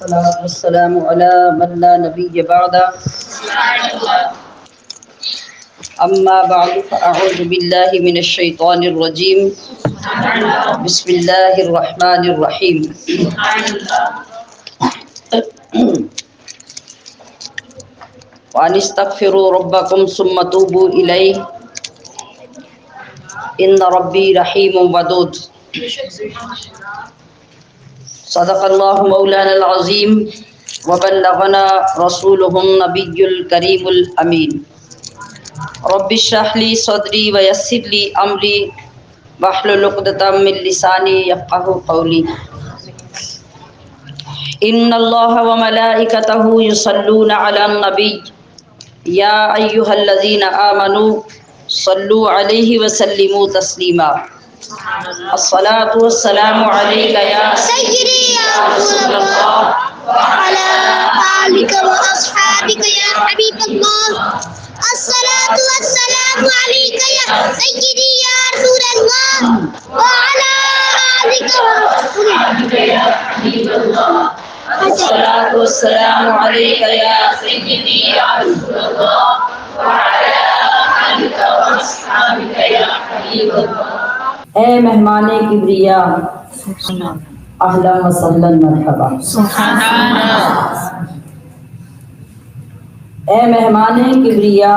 والصلاة والسلام على من لا نبي بعده أما بعد فأعوذ بالله من الشيطان الرجيم بسم الله الرحمن الرحيم وأن استغفروا ربكم ثم توبوا إليه إن ربي رحيم ودود صدق الله مولانا العظيم وبلغنا رسوله النبي الكريم الأمين رب اشرح لي صدري ويسر لي أمري واحلل عقدة من لساني يفقهوا قولي إن الله وملائكته يصلون على النبي يا أيها الذين آمنوا صلوا عليه وسلموا تسليما الصلاة والسلام عليك يا سيدي يا رسول الله وعلى آلك وأصحابك يا حبيب الله الصلاة والسلام عليك يا سيدي يا رسول الله وعلى آلك وأصحابك يا حبيب الله الصلاة والسلام عليك يا سيدي يا رسول الله وعلى آلك وأصحابك يا حبيب الله اے مہمان کبریا اہلا و سہلا مرحبا اے مہمان کبریا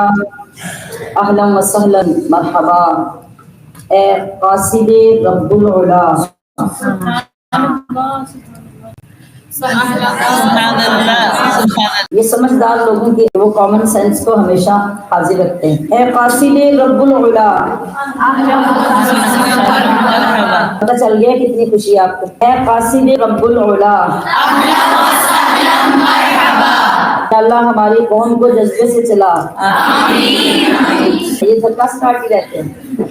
اہلا و سہلا مرحبا اے قاصد رب العلا یہ سمجھدار لوگوں کی وہ کامن سینس کو ہمیشہ حاضر رکھتے ہیں اے قاصد رب العلا پتہ چل گیا کتنی خوشی آپ کو اے قاصد رب العلا اللہ ہماری قوم کو جذبے سے چلا یہ دھکا سٹارٹ ہی رہتے ہیں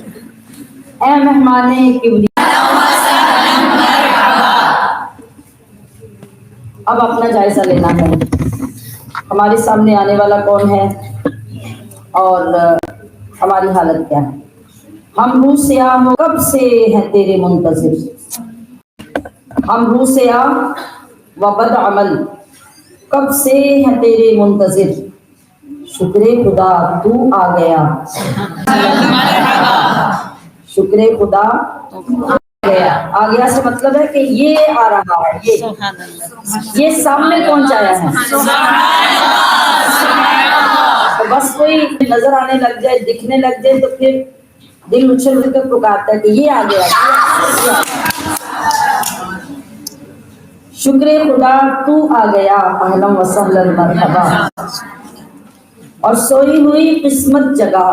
اے مہمان کبریا اب اپنا جائزہ لینا ہے ہمارے سامنے آنے والا کون ہے اور ہماری حالت کیا ہے ہم روح سیاہ کب سے ہیں تیرے منتظر ہم روح سیاہ و بد عمل کب سے ہیں تیرے منتظر شکر خدا تو آ گیا شکر خدا آ گیا سے مطلب ہے کہ یہ آ رہا ہے یہ سامنے پہنچایا ہے بس کوئی نظر آنے لگ جائے دکھنے لگ جائے تو پھر دل اچھل کر پکارتا ہے کہ یہ آ گیا شکر خدا تو آ گیا اہلا و سہلا مرحبا اور سوئی ہوئی قسمت جگہ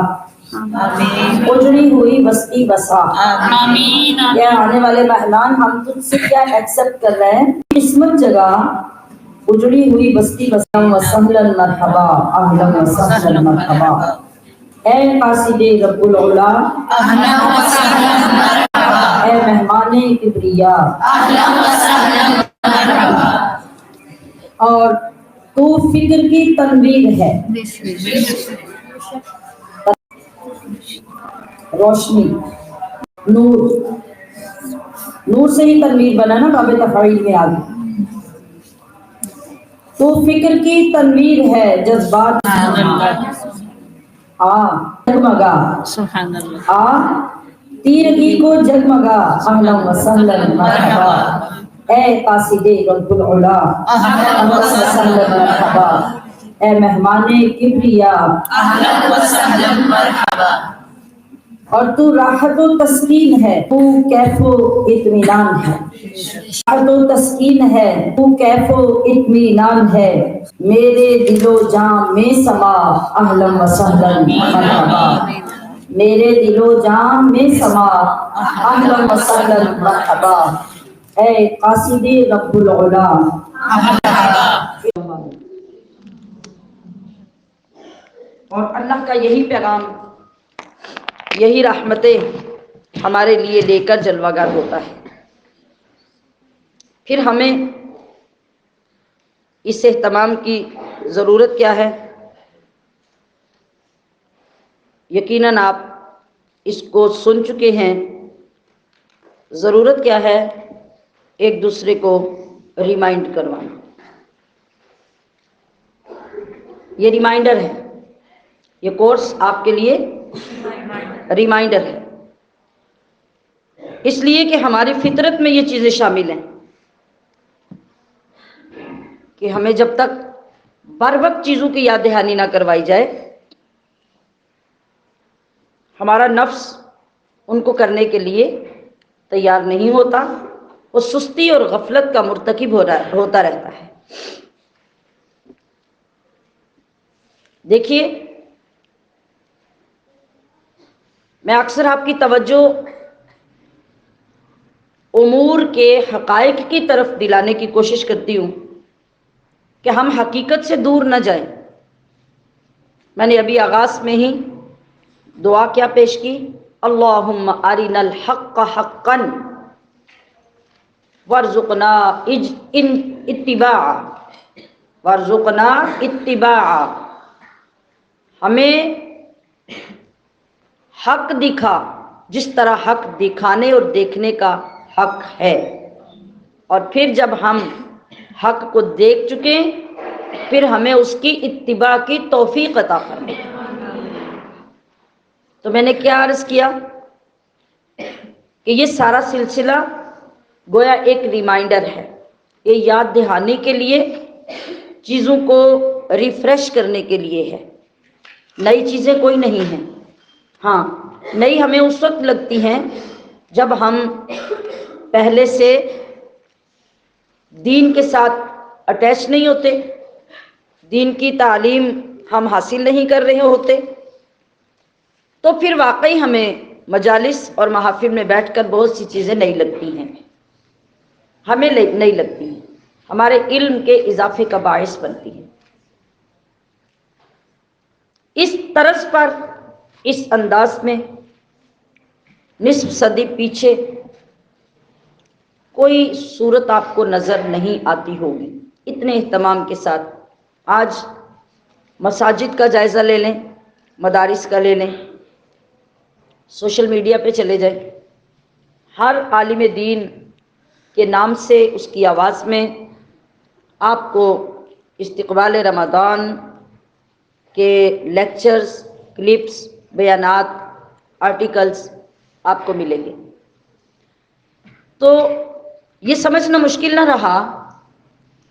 اجڑی ہوئی بستی بسا یہ آنے والے مہمان ہم تجھ سے کیا ایکسپٹ کر رہے ہیں قسمت جگہ اجڑی ہوئی بستی بسا و سہلا مرحبا اہلا و سہلا مرحبا اے قاصد رب العلا اے مہمان کبریا اور تو فکر کی تنویر ہے روشنی نور نور سے ہی تنویر بنا نا باب تفاعیل میں آگے تو فکر کی تنویر ہے جذبات جگمگا تیرگی کو جگمگا اہلا و سہلا مرحبا اے قاصد رب العلا اہلا و سہلا مرحبا اے مہمان کبریا اہلا و سہلا مرحبا اور تو راحت و تسکین ہے تو کیف و اطمینان ہے راحت و تسکین ہے تو کیف و اطمینان ہے میرے دل و جان میں سما اہلا و سہلا مرحبا میرے دل و جان میں سما اہلا و سہلا مرحبا اے قاصد رب العلا اور اللہ کا یہی پیغام یہی رحمتیں ہمارے لیے لے کر جلوہ گر ہوتا ہے پھر ہمیں اس اہتمام کی ضرورت کیا ہے یقیناً آپ اس کو سن چکے ہیں ضرورت کیا ہے ایک دوسرے کو ریمائنڈ کروانا یہ ریمائنڈر ہے، یہ کورس آپ کے لیے ریمائنڈر ہے، اس لیے کہ ہماری فطرت میں یہ چیزیں شامل ہیں کہ ہمیں جب تک بر وقت چیزوں کی یاد دہانی نہ کروائی جائے، ہمارا نفس ان کو کرنے کے لیے تیار نہیں ہوتا، وہ سستی اور غفلت کا مرتکب ہوتا رہتا ہے۔ دیکھیے، میں اکثر آپ کی توجہ امور کے حقائق کی طرف دلانے کی کوشش کرتی ہوں کہ ہم حقیقت سے دور نہ جائیں۔ میں نے ابھی آغاز میں ہی دعا کیا پیش کی، اللہم ارنا الحق حقا وارزقنا اتباعا، ہمیں حق دکھا جس طرح حق دکھانے اور دیکھنے کا حق ہے، اور پھر جب ہم حق کو دیکھ چکے پھر ہمیں اس کی اتباع کی توفیق عطا فرما۔ تو میں نے کیا عرض کیا کہ یہ سارا سلسلہ گویا ایک ریمائنڈر ہے، یہ یاد دہانی کے لیے، چیزوں کو ریفریش کرنے کے لیے ہے۔ نئی چیزیں کوئی نہیں ہیں، ہاں نئی ہمیں اس وقت لگتی ہیں جب ہم پہلے سے دین کے ساتھ اٹیچ نہیں ہوتے، دین کی تعلیم ہم حاصل نہیں کر رہے ہوتے، تو پھر واقعی ہمیں مجالس اور محافل میں بیٹھ کر بہت سی چیزیں نئی لگتی ہیں، ہمیں نئی لگتی ہیں، ہمارے علم کے اضافے کا باعث بنتی ہیں۔ اس طرز پر، اس انداز میں نصف صدی پیچھے کوئی صورت آپ کو نظر نہیں آتی ہوگی۔ اتنے اہتمام کے ساتھ آج مساجد کا جائزہ لے لیں، مدارس کا لے لیں، سوشل میڈیا پہ چلے جائیں، ہر عالم دین کے نام سے اس کی آواز میں آپ کو استقبال رمضان کے لیکچرز، کلپس، بیانات، آرٹیکلز آپ کو ملیں گے۔ تو یہ سمجھنا مشکل نہ رہا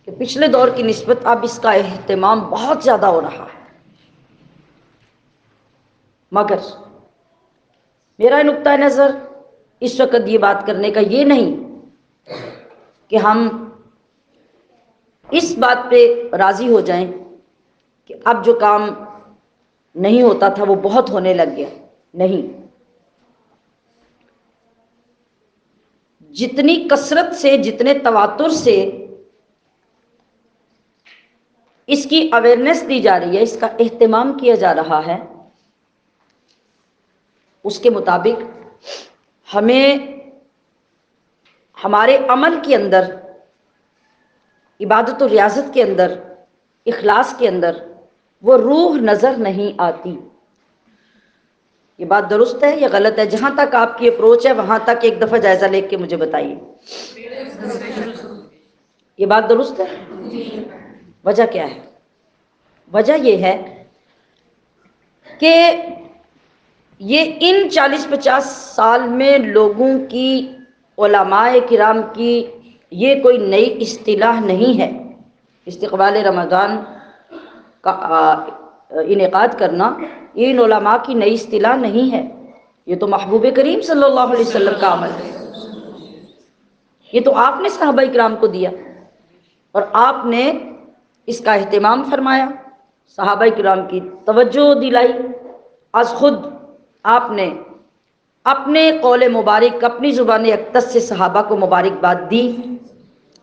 کہ پچھلے دور کی نسبت اب اس کا اہتمام بہت زیادہ ہو رہا ہے، مگر میرا نقطہ نظر اس وقت یہ بات کرنے کا یہ نہیں کہ ہم اس بات پہ راضی ہو جائیں کہ اب جو کام نہیں ہوتا تھا وہ بہت ہونے لگ گیا، نہیں، جتنی کثرت سے، جتنے تواتر سے اس کی اویئرنیس دی جا رہی ہے، اس کا اہتمام کیا جا رہا ہے، اس کے مطابق ہمیں ہمارے عمل کے اندر، عبادت و ریاضت کے اندر، اخلاص کے اندر وہ روح نظر نہیں آتی۔ یہ بات درست ہے یا غلط ہے؟ جہاں تک آپ کی اپروچ ہے وہاں تک ایک دفعہ جائزہ لے کے مجھے بتائیے، یہ بات درست ہے؟ وجہ کیا ہے؟ وجہ یہ ہے کہ یہ ان 40-50 سال میں لوگوں کی، علماء کرام کی یہ کوئی نئی اصطلاح نہیں ہے۔ استقبال رمضان کا انعقاد کرنا یہ ان علماء کی نئی اصطلاح نہیں ہے، یہ تو محبوب کریم صلی اللہ علیہ وسلم کا عمل ہے، یہ تو آپ نے صحابہ کرام کو دیا اور آپ نے اس کا اہتمام فرمایا، صحابہ کرام کی توجہ دلائی، آج خود آپ نے اپنے قول مبارک، اپنی زبان اقدس سے صحابہ کو مبارکباد دی،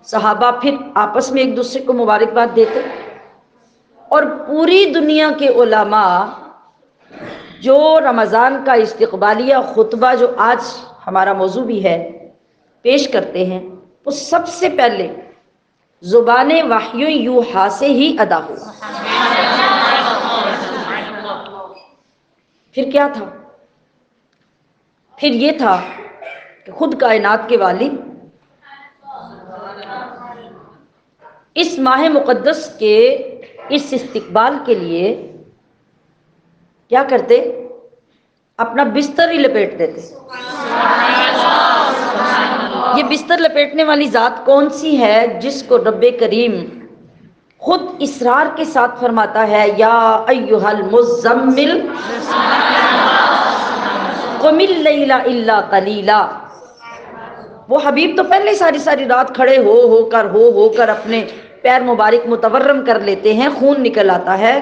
صحابہ پھر آپس میں ایک دوسرے کو مبارکباد دیتے، اور پوری دنیا کے علماء جو رمضان کا استقبالیہ خطبہ جو آج ہمارا موضوع بھی ہے پیش کرتے ہیں، وہ سب سے پہلے زبان وحی یوحا سے ہی ادا ہوا۔ پھر کیا تھا؟ پھر یہ تھا کہ خود کائنات کے والد اس ماہ مقدس کے اس استقبال کے لیے کیا کرتے؟ اپنا بستر ہی لپیٹ دیتے۔ یہ بستر لپیٹنے والی ذات کون سی ہے جس کو رب کریم خود اصرار کے ساتھ فرماتا ہے یا ایھا المزمل قم اللیل الا قلیلا۔ وہ حبیب تو پہلے ساری ساری رات کھڑے ہو کر اپنے پیر مبارک متورم کر لیتے ہیں، خون نکل آتا ہے،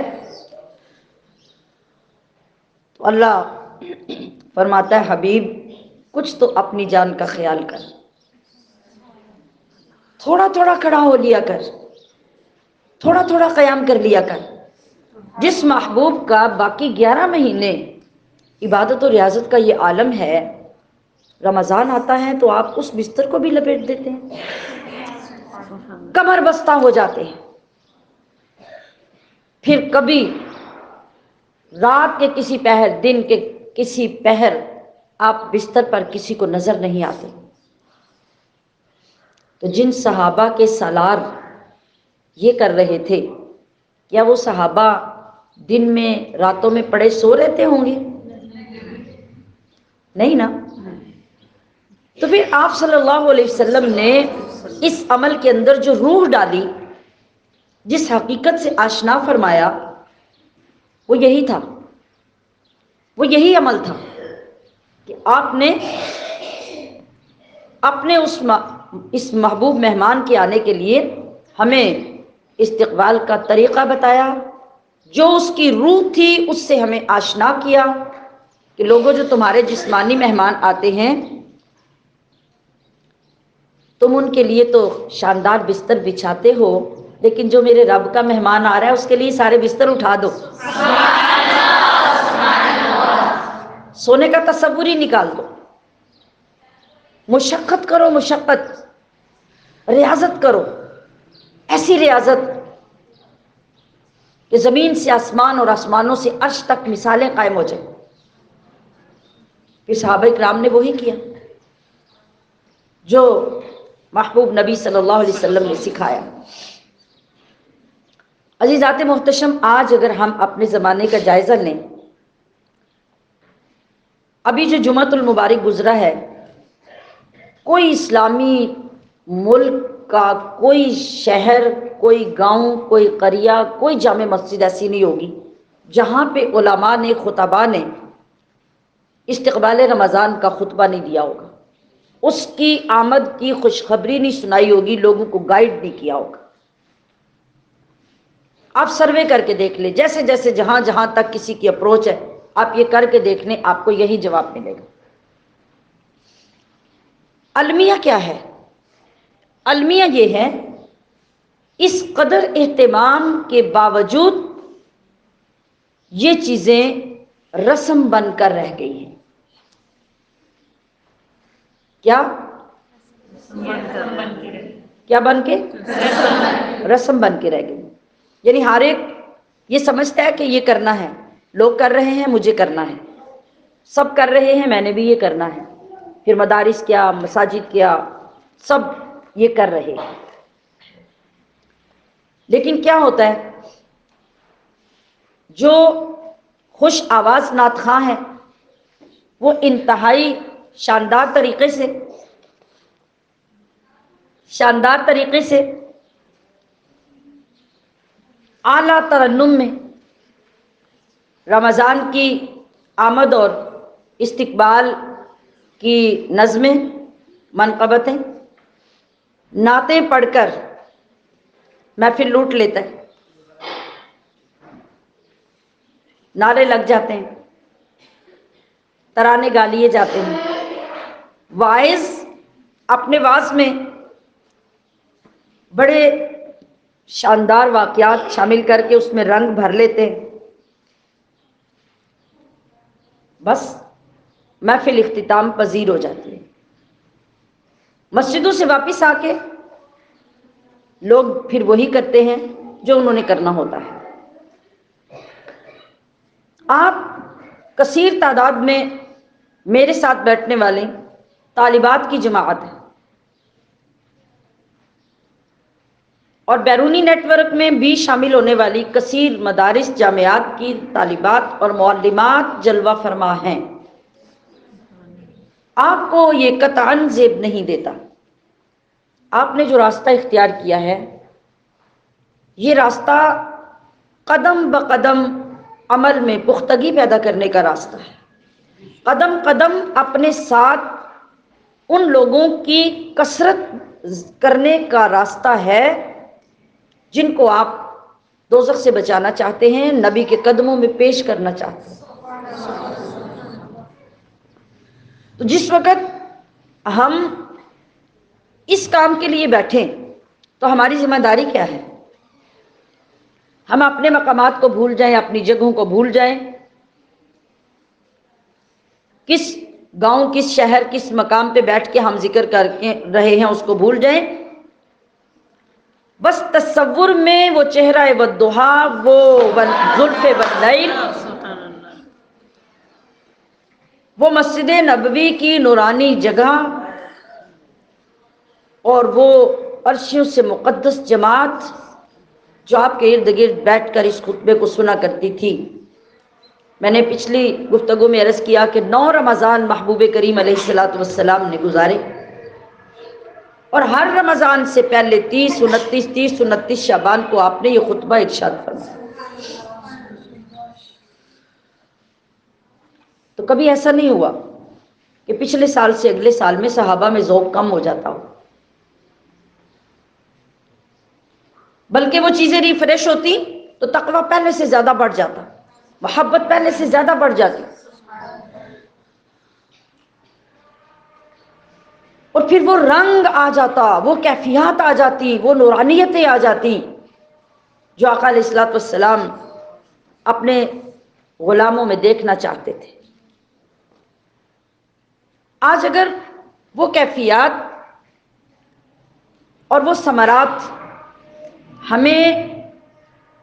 تو اللہ فرماتا ہے حبیب کچھ تو اپنی جان کا خیال کر، تھوڑا تھوڑا کھڑا ہو لیا کر، تھوڑا تھوڑا قیام کر لیا کر۔ جس محبوب کا باقی 11 مہینے عبادت و ریاضت کا یہ عالم ہے، رمضان آتا ہے تو آپ اس بستر کو بھی لپیٹ دیتے ہیں، کمر بستہ ہو جاتے ہیں، پھر کبھی رات کے کسی پہر، دن کے کسی پہر آپ بستر پر کسی کو نظر نہیں آتے۔ تو جن صحابہ کے سالار یہ کر رہے تھے، کیا وہ صحابہ دن میں راتوں میں پڑے سو رہتے ہوں گے؟ نہیں نا۔ تو پھر آپ صلی اللہ علیہ وسلم نے اس عمل کے اندر جو روح ڈالی، جس حقیقت سے آشنا فرمایا، وہ یہی تھا، وہ یہی عمل تھا کہ آپ نے اپنے اس محبوب مہمان کے آنے کے لیے ہمیں استقبال کا طریقہ بتایا، جو اس کی روح تھی اس سے ہمیں آشنا کیا کہ لوگوں جو تمہارے جسمانی مہمان آتے ہیں تم ان کے لیے تو شاندار بستر بچھاتے ہو، لیکن جو میرے رب کا مہمان آ رہا ہے اس کے لیے سارے بستر اٹھا دو، سونے کا تصور ہی نکال دو، مشقت کرو، مشقت، ریاضت کرو، ایسی ریاضت کہ زمین سے آسمان اور آسمانوں سے عرش تک مثالیں قائم ہو جائیں۔ پھر صحابہ اکرام نے وہی کیا جو محبوب نبی صلی اللہ علیہ وسلم نے سکھایا۔ عزیزات محتشم، آج اگر ہم اپنے زمانے کا جائزہ لیں، ابھی جو جمعۃ المبارک گزرا ہے، کوئی اسلامی ملک کا کوئی شہر، کوئی گاؤں، کوئی قریہ، کوئی جامع مسجد ایسی نہیں ہوگی جہاں پہ علماء نے، خطباء نے استقبال رمضان کا خطبہ نہیں دیا ہوگا، اس کی آمد کی خوشخبری نہیں سنائی ہوگی، لوگوں کو گائیڈ نہیں کیا ہوگا۔ آپ سروے کر کے دیکھ لیں، جیسے جیسے جہاں جہاں تک کسی کی اپروچ ہے، آپ یہ کر کے دیکھ لیں، آپ کو یہی جواب ملے گا۔ المیہ کیا ہے؟ المیہ یہ ہے، اس قدر اہتمام کے باوجود یہ چیزیں رسم بن کر رہ گئی ہیں۔ کیا بن کے؟ رسم بن کے رہ گئی، یعنی ہر ایک یہ سمجھتا ہے کہ یہ کرنا ہے، لوگ کر رہے ہیں مجھے کرنا ہے، سب کر رہے ہیں میں نے بھی یہ کرنا ہے، پھر مدارس کیا، مساجد کیا، سب یہ کر رہے ہیں۔ لیکن کیا ہوتا ہے، جو خوش آواز نعت خواں ہیں وہ انتہائی شاندار طریقے سے اعلیٰ ترنم میں رمضان کی آمد اور استقبال کی نظمیں، منقبتیں، نعتیں پڑھ کر محفل لوٹ لیتا ہے، نعرے لگ جاتے ہیں، ترانے گا لیے جاتے ہیں، واعظ اپنے واعظ میں بڑے شاندار واقعات شامل کر کے اس میں رنگ بھر لیتے ہیں، بس محفل اختتام پذیر ہو جاتی ہے۔ مسجدوں سے واپس آ کے لوگ پھر وہی کرتے ہیں جو انہوں نے کرنا ہوتا ہے۔ آپ کثیر تعداد میں میرے ساتھ بیٹھنے والے طالبات کی جماعت ہے، اور بیرونی نیٹ ورک میں بھی شامل ہونے والی کثیر مدارس جامعات کی طالبات اور معلمات جلوہ فرما ہیں۔ آپ کو یہ قطعاً زیب نہیں دیتا۔ آپ نے جو راستہ اختیار کیا ہے، یہ راستہ قدم بقدم عمل میں پختگی پیدا کرنے کا راستہ ہے۔ قدم قدم اپنے ساتھ ان لوگوں کی کثرت کرنے کا راستہ ہے جن کو آپ دوزخ سے بچانا چاہتے ہیں، نبی کے قدموں میں پیش کرنا چاہتے ہیں۔ تو جس وقت ہم اس کام کے لیے بیٹھیں تو ہماری ذمہ داری کیا ہے؟ ہم اپنے مقامات کو بھول جائیں، اپنی جگہوں کو بھول جائیں، کس گاؤں، کس شہر، کس مقام پہ بیٹھ کے ہم ذکر کر کے رہے ہیں اس کو بھول جائیں، بس تصور میں وہ چہرہ والضحا، وہ زلف واللیل، وہ مسجد نبوی کی نورانی جگہ اور وہ عرشیوں سے مقدس جماعت جو آپ کے ارد گرد بیٹھ کر اس خطبے کو سنا کرتی تھی۔ میں نے پچھلی گفتگو میں عرض کیا کہ 9 رمضان محبوب کریم علیہ السلام نے گزارے، اور ہر رمضان سے پہلے 30 شعبان کو آپ نے یہ خطبہ ارشاد فرمایا۔ تو کبھی ایسا نہیں ہوا کہ پچھلے سال سے اگلے سال میں صحابہ میں ذوق کم ہو جاتا ہو، بلکہ وہ چیزیں ریفریش ہوتی تو تقویٰ پہلے سے زیادہ بڑھ جاتا، محبت پہلے سے زیادہ بڑھ جاتی، اور پھر وہ رنگ آ جاتا، وہ کیفیات آ جاتی، وہ نورانیتیں آ جاتی جو آقا علیہ الصلوۃ والسلام اپنے غلاموں میں دیکھنا چاہتے تھے۔ آج اگر وہ کیفیات اور وہ ثمرات ہمیں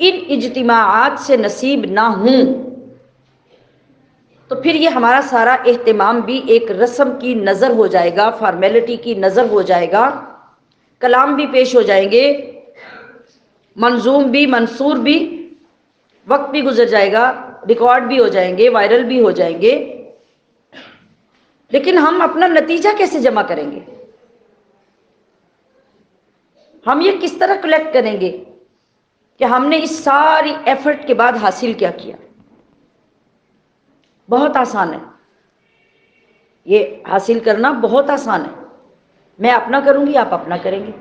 ان اجتماعات سے نصیب نہ ہوں تو پھر یہ ہمارا سارا اہتمام بھی ایک رسم کی نظر ہو جائے گا، فارمیلٹی کی نظر ہو جائے گا، کلام بھی پیش ہو جائیں گے، منظوم بھی، منصور بھی، وقت بھی گزر جائے گا، ریکارڈ بھی ہو جائیں گے، وائرل بھی ہو جائیں گے، لیکن ہم اپنا نتیجہ کیسے جمع کریں گے؟ ہم یہ کس طرح کلیکٹ کریں گے کہ ہم نے اس ساری ایفرٹ کے بعد حاصل کیا کیا؟ بہت آسان ہے، یہ حاصل کرنا بہت آسان ہے۔ میں اپنا کروں گی، آپ اپنا کریں گے،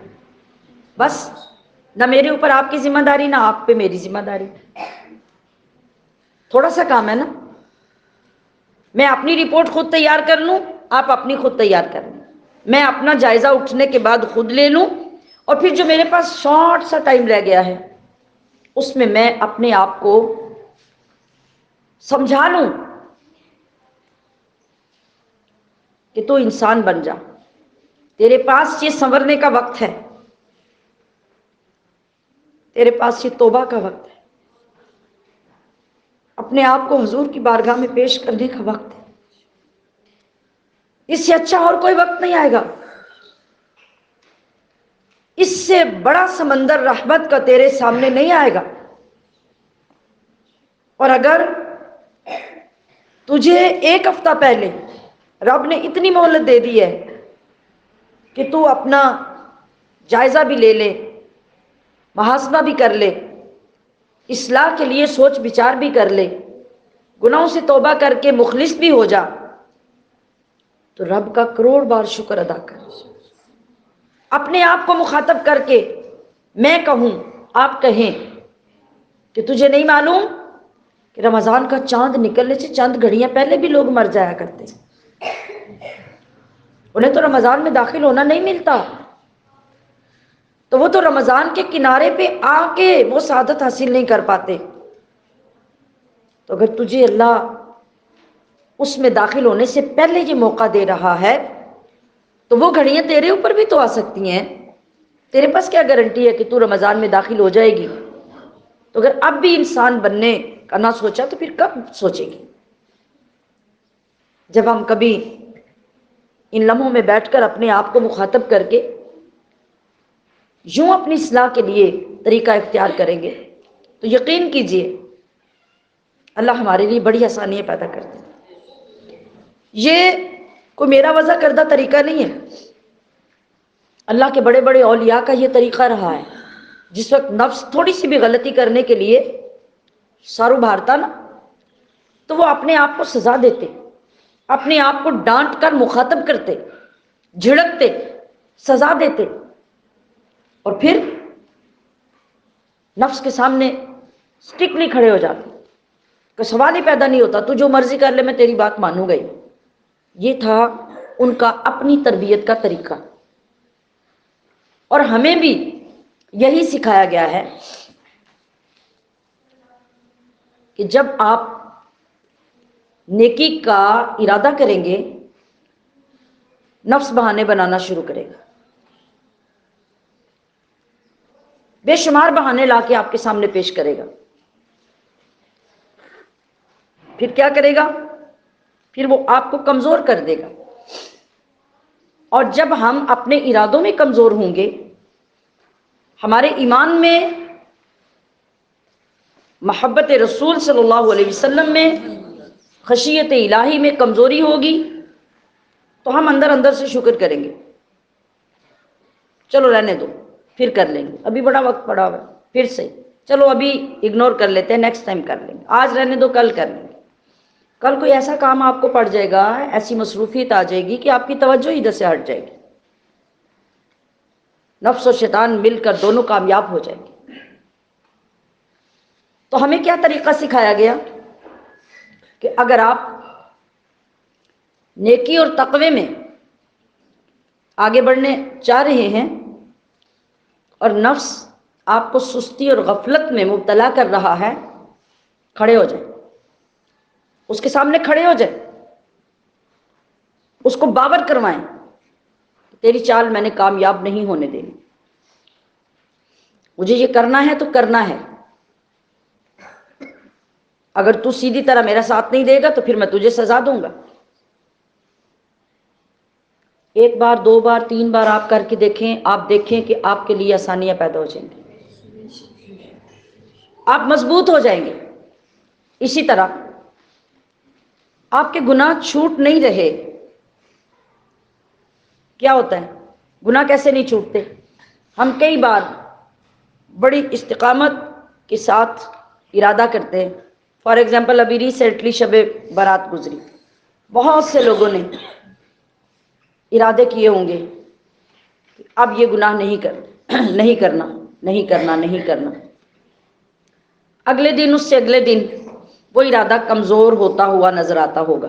بس نہ میرے اوپر آپ کی ذمہ داری، نہ آپ پہ میری ذمہ داری، تھوڑا سا کام ہے نا۔ میں اپنی رپورٹ خود تیار کر لوں، آپ اپنی خود تیار کر لیں، میں اپنا جائزہ اٹھنے کے بعد خود لے لوں، اور پھر جو میرے پاس شارٹ سا ٹائم رہ گیا ہے اس میں میں اپنے آپ کو سمجھا لوں کہ تو انسان بن جا، تیرے پاس یہ سنورنے کا وقت ہے، تیرے پاس یہ توبہ کا وقت ہے، اپنے آپ کو حضور کی بارگاہ میں پیش کرنے کا وقت ہے۔ اس سے اچھا اور کوئی وقت نہیں آئے گا، اس سے بڑا سمندر رحمت کا تیرے سامنے نہیں آئے گا۔ اور اگر تجھے 1 ہفتہ پہلے رب نے اتنی مہلت دے دی ہے کہ تو اپنا جائزہ بھی لے لے، محاسبہ بھی کر لے، اصلاح کے لیے سوچ بچار بھی کر لے، گناہوں سے توبہ کر کے مخلص بھی ہو جا، تو رب کا کروڑ بار شکر ادا کر۔ اپنے آپ کو مخاطب کر کے میں کہوں، آپ کہیں کہ تجھے نہیں معلوم کہ رمضان کا چاند نکلنے سے چند گھڑیاں پہلے بھی لوگ مر جایا کرتے، انہیں تو رمضان میں داخل ہونا نہیں ملتا، تو وہ تو رمضان کے کنارے پہ آ کے وہ سعادت حاصل نہیں کر پاتے۔ تو اگر تجھے اللہ اس میں داخل ہونے سے پہلے یہ موقع دے رہا ہے تو وہ گھڑیاں تیرے اوپر بھی تو آ سکتی ہیں۔ تیرے پاس کیا گارنٹی ہے کہ تو رمضان میں داخل ہو جائے گی؟ تو اگر اب بھی انسان بننے کا نہ سوچا تو پھر کب سوچے گی؟ جب ہم کبھی ان لمحوں میں بیٹھ کر اپنے آپ کو مخاطب کر کے یوں اپنی اصلاح کے لیے طریقہ اختیار کریں گے تو یقین کیجئے اللہ ہمارے لیے بڑی آسانیاں پیدا کرتے ہیں۔ یہ کوئی میرا وضع کردہ طریقہ نہیں ہے، اللہ کے بڑے بڑے اولیاء کا یہ طریقہ رہا ہے۔ جس وقت نفس تھوڑی سی بھی غلطی کرنے کے لیے سر ابھارتا نا، تو وہ اپنے آپ کو سزا دیتے، اپنے آپ کو ڈانٹ کر مخاطب کرتے، جھڑکتے، سزا دیتے، اور پھر نفس کے سامنے اسٹرکٹلی کھڑے ہو جاتے کہ سوال ہی پیدا نہیں ہوتا، تو جو مرضی کر لے میں تیری بات مانوں گا ہی۔ یہ تھا ان کا اپنی تربیت کا طریقہ، اور ہمیں بھی یہی سکھایا گیا ہے کہ جب آپ نیکی کا ارادہ کریں گے نفس بہانے بنانا شروع کرے گا، بے شمار بہانے لا کے آپ کے سامنے پیش کرے گا۔ پھر کیا کرے گا؟ پھر وہ آپ کو کمزور کر دے گا، اور جب ہم اپنے ارادوں میں کمزور ہوں گے، ہمارے ایمان میں، محبت رسول صلی اللہ علیہ وسلم میں، خشیت الہی میں کمزوری ہوگی، تو ہم اندر اندر سے شکر کریں گے، چلو رہنے دو پھر کر لیں گے، ابھی بڑا وقت پڑا ہوا ہے، پھر سے چلو ابھی اگنور کر لیتے ہیں، نیکسٹ ٹائم کر لیں گے، آج رہنے دو کل کر لیں گے۔ کل کوئی ایسا کام آپ کو پڑ جائے گا، ایسی مصروفیت آ جائے گی کہ آپ کی توجہ ادھر سے ہٹ جائے گی، نفس و شیطان مل کر دونوں کامیاب ہو جائیں گے۔ تو ہمیں کیا طریقہ سکھایا گیا کہ اگر آپ نیکی اور تقوی میں آگے بڑھنے چاہ رہے ہیں اور نفس آپ کو سستی اور غفلت میں مبتلا کر رہا ہے، کھڑے ہو جائیں، اس کے سامنے کھڑے ہو جائیں، اس کو باور کروائیں، تیری چال میں نے کامیاب نہیں ہونے دینی، مجھے یہ کرنا ہے تو کرنا ہے، اگر تو سیدھی طرح میرا ساتھ نہیں دے گا تو پھر میں تجھے سزا دوں گا۔ ایک بار، دو بار، تین بار آپ کر کے دیکھیں، آپ دیکھیں کہ آپ کے لیے آسانیاں پیدا ہو جائیں گی، آپ مضبوط ہو جائیں گے۔ اسی طرح آپ کے گناہ چھوٹ نہیں رہے۔ کیا ہوتا ہے؟ گناہ کیسے نہیں چھوٹتے؟ ہم کئی بار بڑی استقامت کے ساتھ ارادہ کرتے ہیں، فار ایگزامپل ابھی ریسنٹلی شب برات گزری، بہت سے لوگوں نے ارادے کیے ہوں گے کہ اب یہ گناہ نہیں کرنا، نہیں کرنا، نہیں کرنا۔ اگلے دن، اس سے اگلے دن وہ ارادہ کمزور ہوتا ہوا نظر آتا ہوگا۔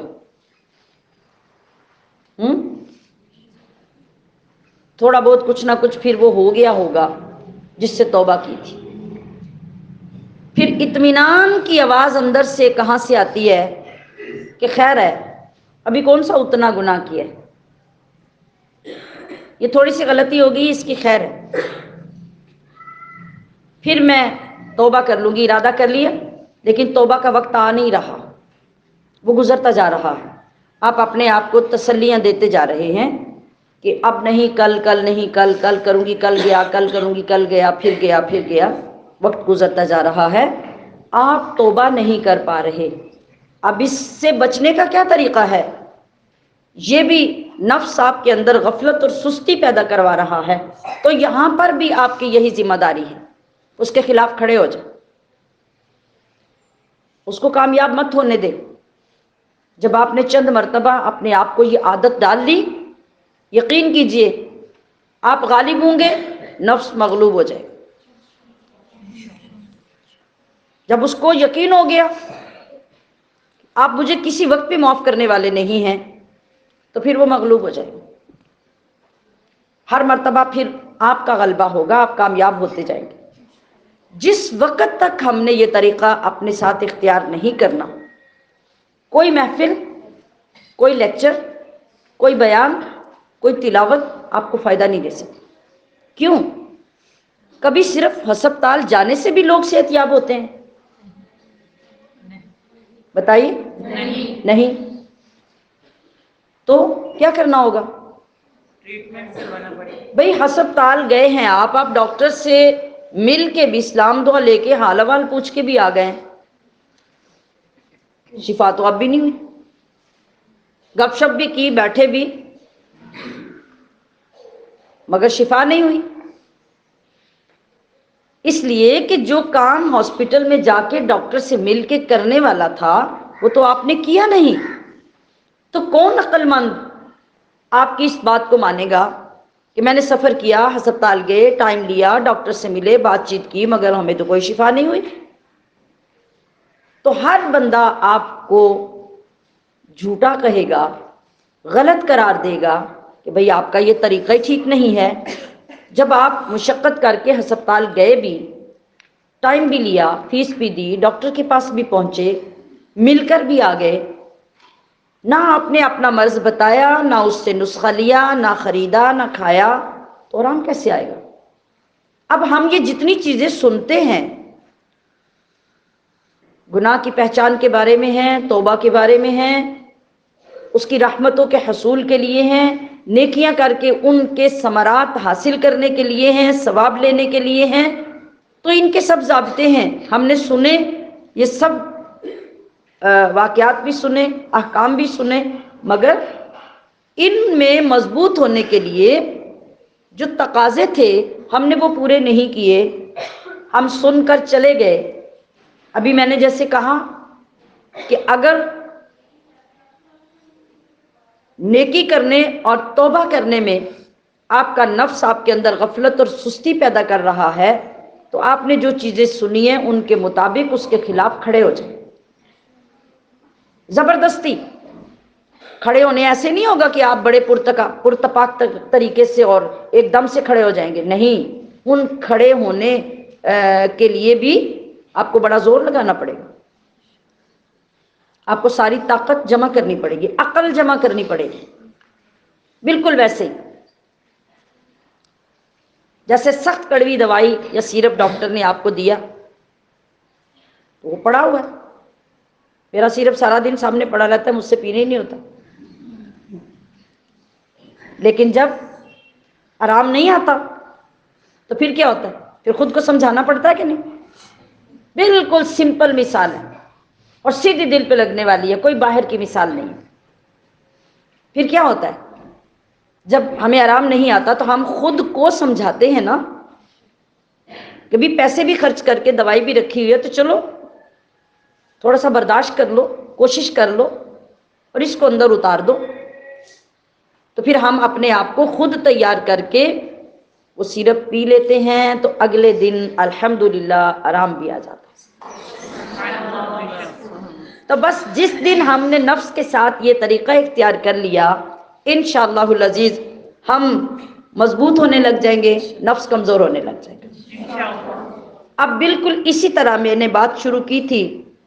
تھوڑا بہت کچھ نہ کچھ پھر وہ ہو گیا ہوگا جس سے توبہ کی تھی۔ پھر اطمینان کی آواز اندر سے کہاں سے آتی ہے کہ خیر ہے، ابھی کون سا اتنا گناہ کیا ہے، یہ تھوڑی سی غلطی ہوگی، اس کی خیر ہے، پھر میں توبہ کر لوں گی، ارادہ کر لیا لیکن توبہ کا وقت آ نہیں رہا، وہ گزرتا جا رہا ہے۔ آپ اپنے آپ کو تسلیاں دیتے جا رہے ہیں کہ اب نہیں، کل، کل نہیں، کل کروں گی، کل گیا، کل کروں گی، کل گیا، پھر گیا، پھر گیا، وقت گزرتا جا رہا ہے، آپ توبہ نہیں کر پا رہے۔ اب اس سے بچنے کا کیا طریقہ ہے؟ یہ بھی نفس آپ کے اندر غفلت اور سستی پیدا کروا رہا ہے، تو یہاں پر بھی آپ کی یہی ذمہ داری ہے، اس کے خلاف کھڑے ہو جائیں، اس کو کامیاب مت ہونے دیں۔ جب آپ نے چند مرتبہ اپنے آپ کو یہ عادت ڈال لی، یقین کیجئے آپ غالب ہوں گے، نفس مغلوب ہو جائے۔ جب اس کو یقین ہو گیا آپ مجھے کسی وقت بھی معاف کرنے والے نہیں ہیں، تو پھر وہ مغلوب ہو جائے، ہر مرتبہ پھر آپ کا غلبہ ہوگا، آپ کامیاب ہوتے جائیں گے۔ جس وقت تک ہم نے یہ طریقہ اپنے ساتھ اختیار نہیں کرنا، کوئی محفل، کوئی لیکچر، کوئی بیان، کوئی تلاوت آپ کو فائدہ نہیں دے سکتی۔ کیوں؟ کبھی صرف ہسپتال جانے سے بھی لوگ صحت یاب ہوتے ہیں؟ بتائیے، نہیں۔ تو کیا کرنا ہوگا؟ ٹریٹمنٹ کروانا پڑے گا۔ بھئی ہسپتال گئے ہیں آپ ڈاکٹر سے مل کے بھی سلام دعا لے کے حال احوال پوچھ کے بھی آ گئے ہیں، شفا تو اب بھی نہیں ہوئی، گپ شپ بھی کی، بیٹھے بھی، مگر شفا نہیں ہوئی۔ اس لیے کہ جو کام ہاسپٹل میں جا کے ڈاکٹر سے مل کے کرنے والا تھا وہ تو آپ نے کیا نہیں، تو کون عقل مند آپ کی اس بات کو مانے گا کہ میں نے سفر کیا، ہسپتال گئے، ٹائم لیا، ڈاکٹر سے ملے، بات چیت کی، مگر ہمیں تو کوئی شفا نہیں ہوئی۔ تو ہر بندہ آپ کو جھوٹا کہے گا، غلط قرار دے گا کہ بھئی آپ کا یہ طریقہ ہی ٹھیک نہیں ہے۔ جب آپ مشقت کر کے ہسپتال گئے بھی، ٹائم بھی لیا، فیس بھی دی، ڈاکٹر کے پاس بھی پہنچے، مل کر بھی آ گئے، نہ آپ نے اپنا مرض بتایا، نہ اس سے نسخہ لیا، نہ خریدا، نہ کھایا، تو آرام کیسے آئے گا؟ اب ہم یہ جتنی چیزیں سنتے ہیں، گناہ کی پہچان کے بارے میں ہیں، توبہ کے بارے میں ہیں، اس کی رحمتوں کے حصول کے لیے ہیں، نیکیاں کر کے ان کے ثمرات حاصل کرنے کے لیے ہیں، ثواب لینے کے لیے ہیں، تو ان کے سب ضابطے ہیں، ہم نے سنے، یہ سب واقعات بھی سنے، احکام بھی سنے، مگر ان میں مضبوط ہونے کے لیے جو تقاضے تھے ہم نے وہ پورے نہیں کیے، ہم سن کر چلے گئے۔ ابھی میں نے جیسے کہا کہ اگر نیکی کرنے اور توبہ کرنے میں آپ کا نفس آپ کے اندر غفلت اور سستی پیدا کر رہا ہے، تو آپ نے جو چیزیں سنی ہیں ان کے مطابق اس کے خلاف کھڑے ہو جائیں۔ زبردستی کھڑے ہونے ایسے نہیں ہوگا کہ آپ بڑے پرتپاک طریقے سے اور ایک دم سے کھڑے ہو جائیں گے، نہیں، ان کھڑے ہونے کے لیے بھی آپ کو بڑا زور لگانا پڑے گا، آپ کو ساری طاقت جمع کرنی پڑے گی، عقل جمع کرنی پڑے گی، بالکل ویسے ہی جیسے سخت کڑوی دوائی یا سیرپ ڈاکٹر نے آپ کو دیا تو وہ پڑا ہوا ہے، میرا سیرپ سارا دن سامنے پڑا رہتا ہے، مجھ سے پینے ہی نہیں ہوتا، لیکن جب آرام نہیں آتا تو پھر کیا ہوتا ہے؟ پھر خود کو سمجھانا پڑتا ہے کہ نہیں؟ بالکل سمپل مثال ہے اور سیدھی دل پہ لگنے والی ہے، کوئی باہر کی مثال نہیں ہے۔ پھر کیا ہوتا ہے؟ جب ہمیں آرام نہیں آتا تو ہم خود کو سمجھاتے ہیں نا کہ بھی پیسے بھی خرچ کر کے دوائی بھی رکھی ہوئی ہے تو چلو تھوڑا سا برداشت کر لو، کوشش کر لو اور اس کو اندر اتار دو، تو پھر ہم اپنے آپ کو خود تیار کر کے وہ سیرپ پی لیتے ہیں، تو اگلے دن الحمدللہ آرام بھی آ جاتا ہے۔ تو بس جس دن ہم نے نفس کے ساتھ یہ طریقہ اختیار کر لیا، انشاءاللہ العزیز ہم مضبوط ہونے لگ جائیں گے، نفس کمزور ہونے لگ جائیں گے۔ اب بالکل اسی طرح میں نے بات شروع کی تھی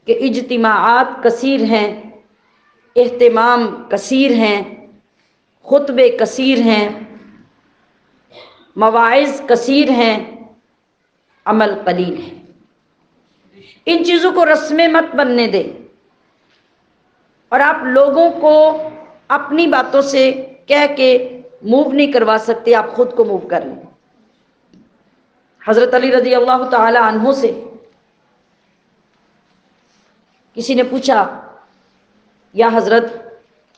کہ اجتماعات کثیر ہیں، اہتمام کثیر ہیں، خطبے کثیر ہیں، مواعظ کثیر ہیں، عمل قلیل ہے۔ ان چیزوں کو رسمیں مت بننے دیں، اور آپ لوگوں کو اپنی باتوں سے کہہ کے موو نہیں کروا سکتے، آپ خود کو موو کر لیں۔ حضرت علی رضی اللہ تعالی عنہ سے کسی نے پوچھا، یا حضرت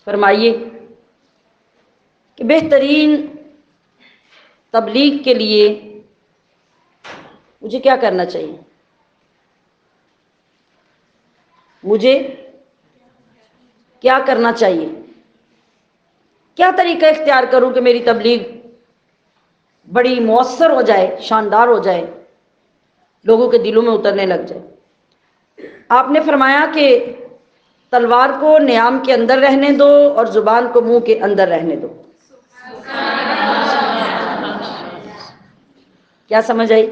فرمائیے کہ بہترین تبلیغ کے لیے مجھے کیا کرنا چاہیے؟ مجھے کیا کرنا چاہیے؟ کیا طریقہ اختیار کروں کہ میری تبلیغ بڑی مؤثر ہو جائے، شاندار ہو جائے، لوگوں کے دلوں میں اترنے لگ جائے؟ آپ نے فرمایا کہ تلوار کو نیام کے اندر رہنے دو اور زبان کو منہ کے اندر رہنے دو۔ کیا سمجھ آئی؟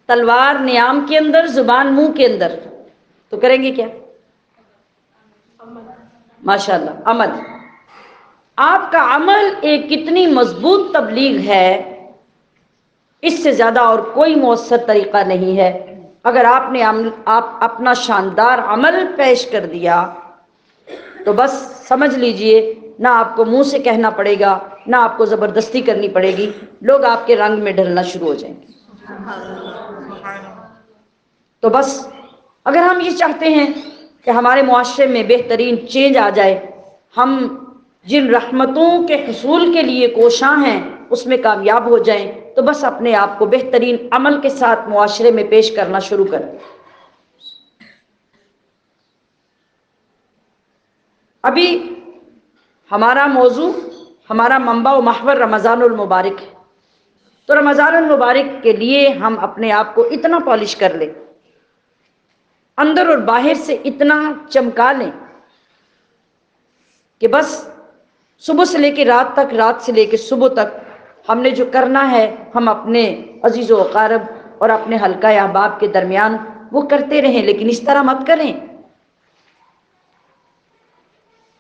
تلوار نیام کے اندر، زبان منہ کے اندر، تو کریں گے کیا؟ ماشاءاللہ، عمل۔ آپ کا عمل ایک کتنی مضبوط تبلیغ ہے، اس سے زیادہ اور کوئی مؤثر طریقہ نہیں ہے۔ اگر آپ نے اپنا شاندار عمل پیش کر دیا تو بس سمجھ لیجئے نہ آپ کو منہ سے کہنا پڑے گا، نہ آپ کو زبردستی کرنی پڑے گی، لوگ آپ کے رنگ میں ڈھلنا شروع ہو جائیں گے۔ تو بس اگر ہم یہ چاہتے ہیں کہ ہمارے معاشرے میں بہترین چینج آ جائے، ہم جن رحمتوں کے حصول کے لیے کوشاں ہیں اس میں کامیاب ہو جائیں، تو بس اپنے آپ کو بہترین عمل کے ساتھ معاشرے میں پیش کرنا شروع کریں۔ ابھی ہمارا موضوع، ہمارا منبع و محور رمضان المبارک ہے، تو رمضان المبارک کے لیے ہم اپنے آپ کو اتنا پالش کر لیں، اندر اور باہر سے اتنا چمکا لیں کہ بس صبح سے لے کے رات تک، رات سے لے کے صبح تک ہم نے جو کرنا ہے ہم اپنے عزیز و اقارب اور اپنے حلقہ احباب کے درمیان وہ کرتے رہیں، لیکن اس طرح مت کریں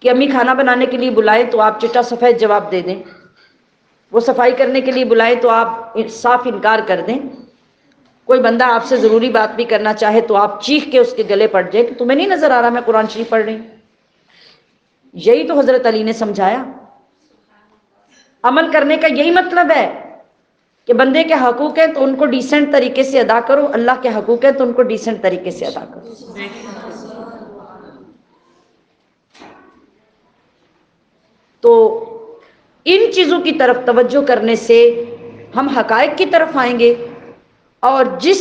کہ امی کھانا بنانے کے لیے بلائیں تو آپ چٹا سفید جواب دے دیں، وہ صفائی کرنے کے لیے بلائیں تو آپ صاف انکار کر دیں، کوئی بندہ آپ سے ضروری بات بھی کرنا چاہے تو آپ چیخ کے اس کے گلے پڑ جائے کہ تمہیں نہیں نظر آ رہا میں قرآن شریف پڑھ رہی ہوں۔ یہی تو حضرت علی نے سمجھایا۔ عمل کرنے کا یہی مطلب ہے کہ بندے کے حقوق ہیں تو ان کو ڈیسنٹ طریقے سے ادا کرو، اللہ کے حقوق ہیں تو ان کو ڈیسنٹ طریقے سے ادا کرو۔ تو ان چیزوں کی طرف توجہ کرنے سے ہم حقائق کی طرف آئیں گے، اور جس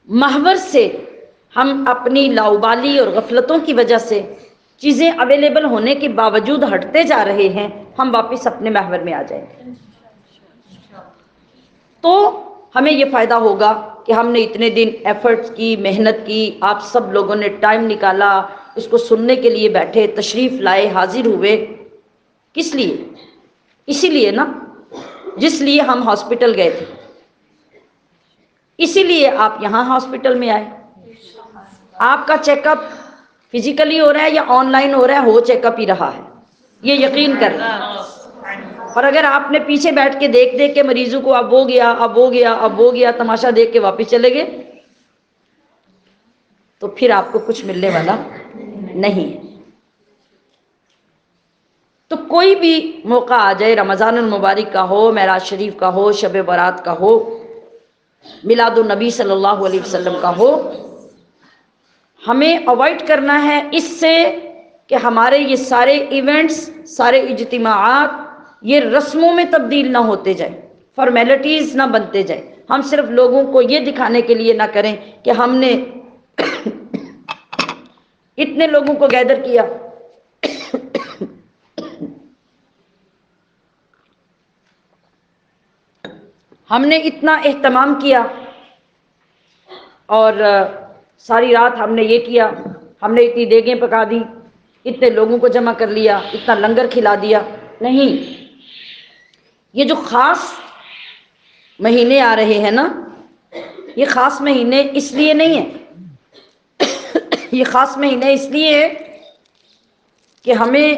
محور سے ہم اپنی لاؤبالی اور غفلتوں کی وجہ سے چیزیں اویلیبل ہونے کے باوجود ہٹتے جا رہے ہیں، ہم واپس اپنے محور میں آ جائیں گے، تو ہمیں یہ فائدہ ہوگا کہ ہم نے اتنے دن ایفرٹس کی، محنت کی، آپ سب لوگوں نے ٹائم نکالا، اس کو سننے کے لیے بیٹھے، تشریف لائے، حاضر ہوئے، کس لیے؟ اسی لیے نا جس لیے ہم ہاسپٹل گئے تھے، اسی لیے آپ یہاں ہاسپٹل میں آئے۔ آپ کا چیک اپ فزیکلی ہو رہا ہے یا آن لائن ہو رہا ہے، ہو چیک اپ ہی رہا ہے، یہ یقین کر لیں۔ اور اگر آپ نے پیچھے بیٹھ کے دیکھ دیکھ کے مریضوں کو اب وہ گیا، اب وہ گیا، اب وہ گیا تماشا دیکھ کے واپس چلے گئے، تو پھر آپ کو کچھ ملنے والا نہیں ہے۔ تو کوئی بھی موقع آ جائے، رمضان المبارک کا ہو، معراج شریف کا ہو، شب برات کا ہو، میلاد النبی صلی اللہ علیہ وسلم کا ہو، ہمیں اوائڈ کرنا ہے اس سے کہ ہمارے یہ سارے ایونٹس، سارے اجتماعات یہ رسموں میں تبدیل نہ ہوتے جائیں، فارمیلٹیز نہ بنتے جائیں، ہم صرف لوگوں کو یہ دکھانے کے لیے نہ کریں کہ ہم نے اتنے لوگوں کو گیدر کیا، ہم نے اتنا اہتمام کیا، اور ساری رات ہم نے یہ کیا، ہم نے اتنی دیگیں پکا دی، اتنے لوگوں کو جمع کر لیا، اتنا لنگر کھلا دیا۔ نہیں، یہ جو خاص مہینے آ رہے ہیں نا، یہ خاص مہینے اس لیے نہیں ہیں، یہ خاص مہینے اس لیے ہے کہ ہمیں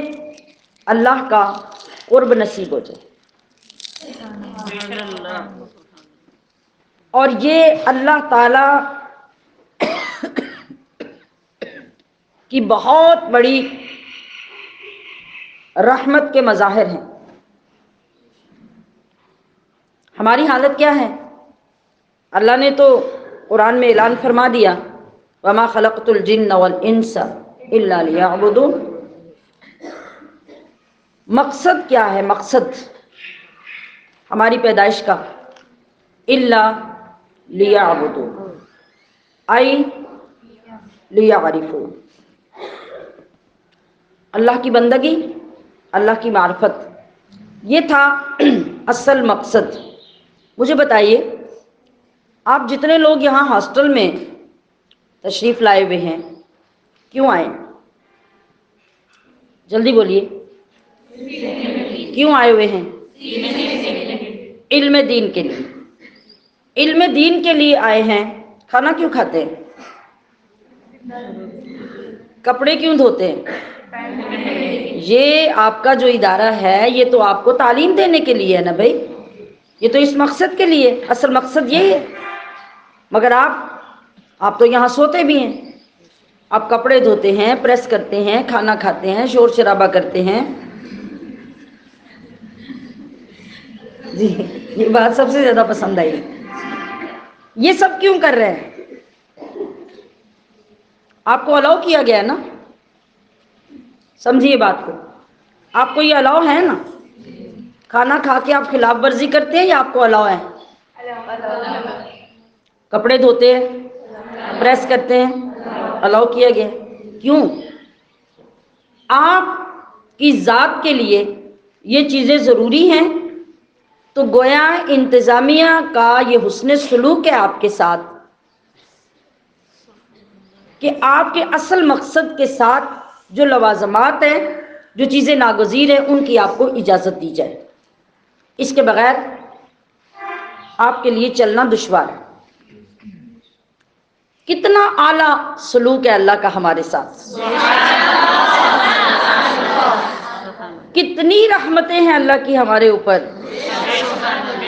اللہ کا قرب نصیب ہو جائے، اور یہ اللہ تعالی کی بہت بڑی رحمت کے مظاہر ہیں۔ ہماری حالت کیا ہے؟ اللہ نے تو قرآن میں اعلان فرما دیا، وَمَا خَلَقْتُ الْجِنَّ وَالْإِنسَ إِلَّا لِيَعْبُدُونِ۔ مقصد کیا ہے؟ مقصد ہماری پیدائش کا، إِلَّا لِيَعْبُدُونِ أي لِيَعْرِفُونِ، اللہ کی بندگی، اللہ کی معرفت، یہ تھا اصل مقصد۔ مجھے بتائیے، آپ جتنے لوگ یہاں ہاسٹل میں تشریف لائے ہوئے ہیں، کیوں آئے؟ جلدی بولیے، کیوں آئے ہوئے ہیں؟ علم دین کے لیے۔ علم دین کے لیے آئے ہیں۔ کھانا کیوں کھاتے ہیں؟ کپڑے کیوں دھوتے ہیں؟ یہ آپ کا جو ادارہ ہے یہ تو آپ کو تعلیم دینے کے لیے ہے نا بھائی، یہ تو اس مقصد کے لیے، اصل مقصد یہی ہے۔ مگر آپ تو یہاں سوتے بھی ہیں، آپ کپڑے دھوتے ہیں، پریس کرتے ہیں، کھانا کھاتے ہیں، شور شرابہ کرتے ہیں. جی یہ بات سب سے زیادہ پسند آئی. یہ سب کیوں کر رہے ہیں؟ آپ کو الاؤ کیا گیا ہے نا. سمجھیے بات کو، آپ کو یہ الاؤ ہے نا. کھانا کھا کے آپ خلاف ورزی کرتے ہیں یا آپ کو الاؤ ہے؟ کپڑے دھوتے ہیں، پریس کرتے ہیں، الاؤ کیا گیا. کیوں؟ آپ کی ذات کے لیے یہ چیزیں ضروری ہیں. تو گویا انتظامیہ کا یہ حسن سلوک ہے آپ کے ساتھ کہ آپ کے اصل مقصد کے ساتھ جو لوازمات ہیں، جو چیزیں ناگزیر ہیں، ان کی آپ کو اجازت دی جائے. اس کے بغیر آپ کے لیے چلنا دشوار ہے. کتنا اعلیٰ سلوک ہے اللہ کا ہمارے ساتھ، کتنی رحمتیں ہیں اللہ کی ہمارے اوپر.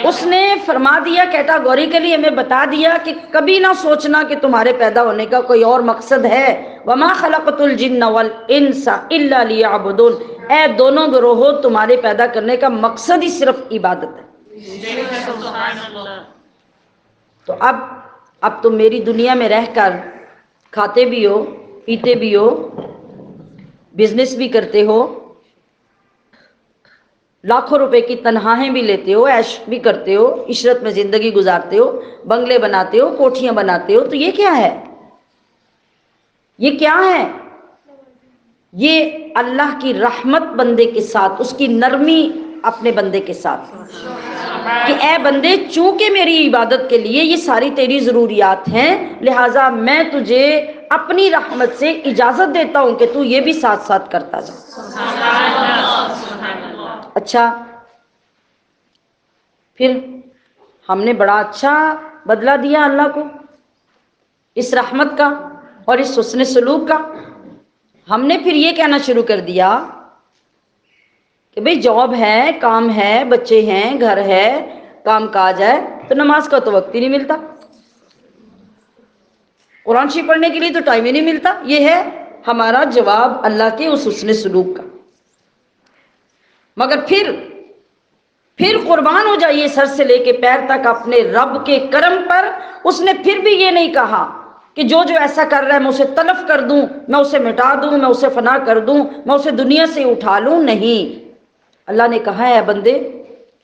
اس نے فرما دیا کیٹاگوری کے لیے ہمیں بتا دیا کہ کبھی نہ سوچنا کہ تمہارے پیدا ہونے کا کوئی اور مقصد ہے. وما خلقت الجن والانس الا لیعبدون. اے دونوں گروہوں، تمہارے پیدا کرنے کا مقصد ہی صرف عبادت ہے. تو اب تم میری دنیا میں رہ کر کھاتے بھی ہو، پیتے بھی ہو، بزنس بھی کرتے ہو، لاکھوں روپے کی تنخواہیں بھی لیتے ہو، عیش بھی کرتے ہو، عشرت میں زندگی گزارتے ہو، بنگلے بناتے ہو، کوٹھیاں بناتے ہو. تو یہ کیا ہے؟ یہ کیا ہے؟ یہ اللہ کی رحمت بندے کے ساتھ، اس کی نرمی اپنے بندے کے ساتھ کہ اے بندے، چونکہ میری عبادت کے لیے یہ ساری تیری ضروریات ہیں، لہٰذا میں تجھے اپنی رحمت سے اجازت دیتا ہوں کہ تو یہ بھی ساتھ ساتھ کرتا جا. اچھا، پھر ہم نے بڑا اچھا بدلہ دیا اللہ کو اس رحمت کا اور اس حسن سلوک کا. ہم نے پھر یہ کہنا شروع کر دیا کہ بھئی جاب ہے، کام ہے، بچے ہیں، گھر ہے، کام کاج ہے، تو نماز کا تو وقت ہی نہیں ملتا، قرآن شریف پڑھنے کے لیے تو ٹائم ہی نہیں ملتا. یہ ہے ہمارا جواب اللہ کے اس حسن سلوک کا. مگر پھر قربان ہو جائیے سر سے لے کے پیر تک اپنے رب کے کرم پر. اس نے پھر بھی یہ نہیں کہا کہ جو ایسا کر رہا ہے میں اسے تلف کر دوں، میں اسے مٹا دوں، میں اسے فنا کر دوں، میں اسے دنیا سے اٹھا لوں. نہیں، اللہ نے کہا ہے بندے،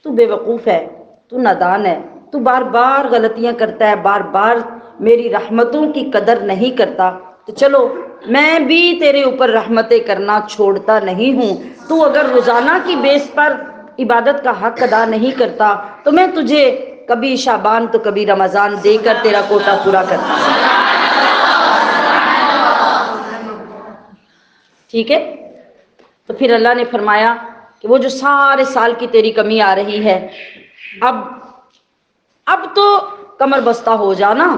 تو بے وقوف ہے، تو نادان ہے، تو بار بار غلطیاں کرتا ہے، بار بار میری رحمتوں کی قدر نہیں کرتا. تو چلو میں بھی تیرے اوپر رحمتیں کرنا چھوڑتا نہیں ہوں. تو اگر روزانہ کی بیس پر عبادت کا حق ادا نہیں کرتا تو میں تجھے کبھی شعبان تو کبھی رمضان دے کر تیرا کوٹا پورا کرتا. ٹھیک ہے؟ تو پھر اللہ نے فرمایا کہ وہ جو سارے سال کی تیری کمی آ رہی ہے، اب تو کمر بستہ ہو جا نا،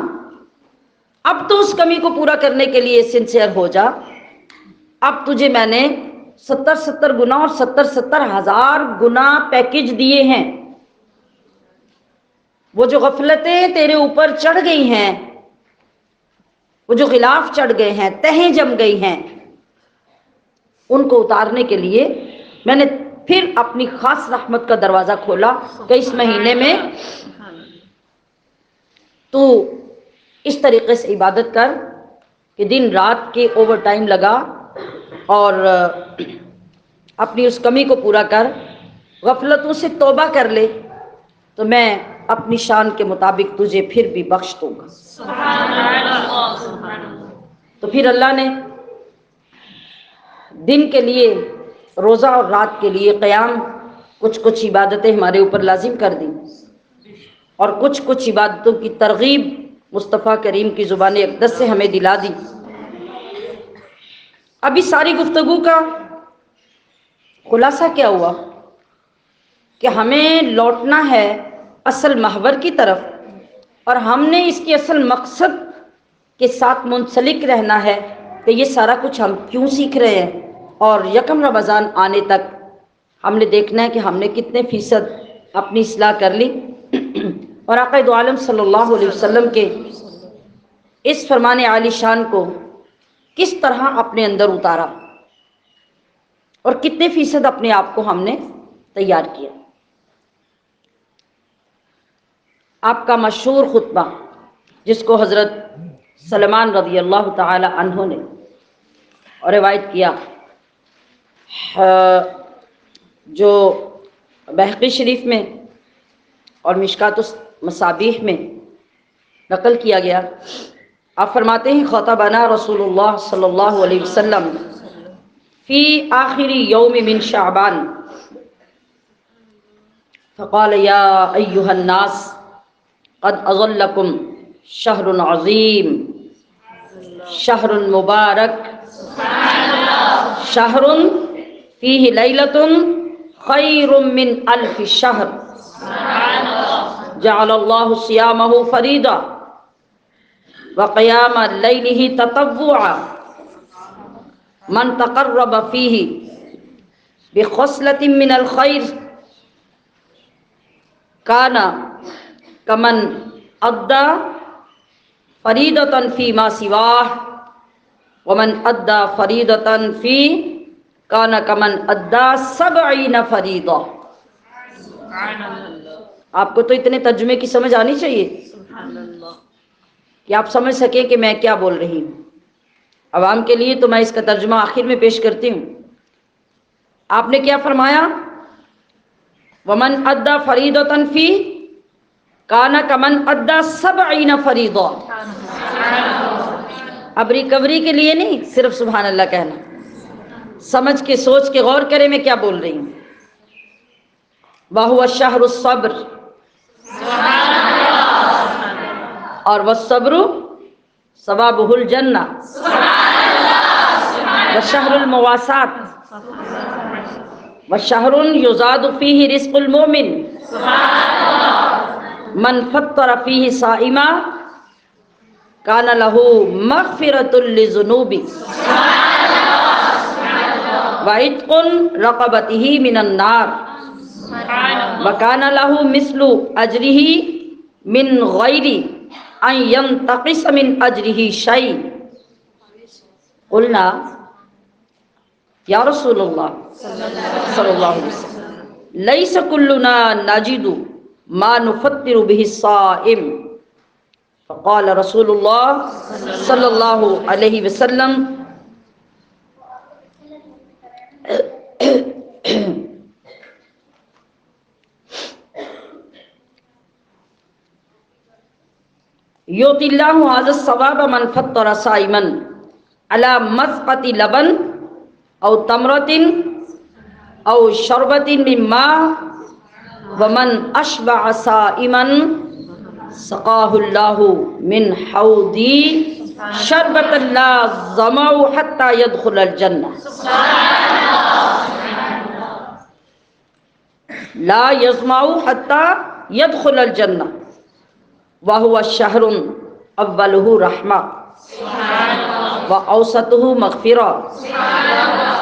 اب تو اس کمی کو پورا کرنے کے لیے سنسیئر ہو جا. اب تجھے میں نے 70 گنا اور 70,000 گنا پیکج دیے ہیں. وہ جو غفلتیں تیرے اوپر چڑھ گئی ہیں، وہ جو غلاف چڑھ گئے ہیں، تہیں جم گئی ہیں، ان کو اتارنے کے لیے میں نے پھر اپنی خاص رحمت کا دروازہ کھولا کہ اس مہینے میں تو اس طریقے سے عبادت کر کہ دن رات کے اوور ٹائم لگا اور اپنی اس کمی کو پورا کر، غفلتوں سے توبہ کر لے، تو میں اپنی شان کے مطابق تجھے پھر بھی بخش دوں گا. تو پھر اللہ نے دن کے لیے روزہ اور رات کے لیے قیام، کچھ عبادتیں ہمارے اوپر لازم کر دیں اور کچھ عبادتوں کی ترغیب مصطفیٰ کریم کی زبان اقدس سے ہمیں دلا دی. ابھی ساری گفتگو کا خلاصہ کیا ہوا کہ ہمیں لوٹنا ہے اصل محور کی طرف، اور ہم نے اس کے اصل مقصد کے ساتھ منسلک رہنا ہے کہ یہ سارا کچھ ہم کیوں سیکھ رہے ہیں. اور یکم رمضان آنے تک ہم نے دیکھنا ہے کہ ہم نے کتنے فیصد اپنی اصلاح کر لی. اور آقا دو عالم صلی اللہ علیہ وسلم کے اس فرمان عالی شان کو کس طرح اپنے اندر اتارا اور کتنے فیصد اپنے آپ کو ہم نے تیار کیا۔ آپ کا مشہور خطبہ جس کو حضرت سلمان رضی اللہ تعالی عنہ نے روایت کیا، جو بہقی شریف میں اور مشکات المصابیح میں نقل کیا گیا، آپ فرماتے ہیں خطبنا رسول اللہ صلی اللہ علیہ وسلم فی آخر یوم من شعبان فقال یا ایہا الناس قد اظلکم شہر عظیم شہر مبارک شہر فیہ لیلۃ خیر من الف شہر جعل اللہ صیامہ فریضہ وقیام لیلہ تطوعا من تقرب فیہ بخصلۃ من الخیر کان کمن ادى فریضۃ فیما سواہ ومن ادى فریضۃ فی کان کمن ادى 70 فریضہ۔ آپ کو تو اتنے ترجمے کی سمجھ آنی چاہیے کہ آپ سمجھ سکیں کہ میں کیا بول رہی ہوں۔ عوام کے لیے تو میں اس کا ترجمہ آخر میں پیش کرتی ہوں۔ آپ نے کیا فرمایا؟ ومن ادى فریضۃ فی کان کمن ادى 70 فریضہ۔ اب ریکوری کے لیے نہیں، صرف سبحان اللہ کہنا، سمجھ کے سوچ کے غور کرے میں کیا بول رہی ہوں۔ وَهُوَ الشَّهْرُ الصَّبْرُ، اور والصبر ثوابہ الجنہ، والشہر المواسات، والشہر یزاد فیہ رزق المؤمن، من فطر فیہ صائما کان لہ مغفرۃ للذنوب وعتق رقبتہ من النار وکان لہ مثل اجرہ من غیر ان ینتقص من اجرہ شیء۔ قلنا یا رسول اللہ صلی اللہ علیہ وسلم لیس کلنا نجد ما نفطر به الصائم، فقال رسول اللہ صلی اللہ علیہ وسلم یؤتی اللہ ھذا الثواب من فطر صائما علی مسقۃ لبن او تمرۃ او شربۃ من ماء ومن اشبع صائما سقاہ اللہ من حوضی شربۃ لا ظمأ حتی يدخل الجنہ لا يظمأ حتی يدخل الجنہ وهو شہر اولہ رحمہ واوسطہ مغفرہ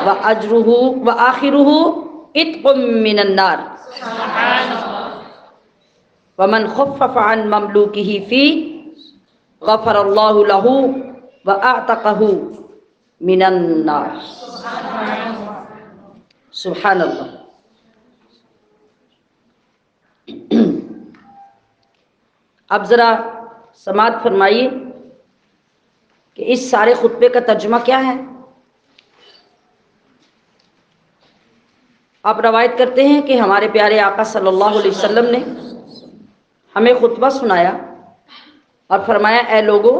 واجرہ وآخرہ عتق من النار ومن خفف عن مملوکہ فی غفر اللہ لہ واعتقہ من النار۔ سبحان اللہ۔ اب ذرا سماعت فرمائیے کہ اس سارے خطبے کا ترجمہ کیا ہے۔ آپ روایت کرتے ہیں کہ ہمارے پیارے آقا صلی اللہ علیہ وسلم نے ہمیں خطبہ سنایا اور فرمایا اے لوگو،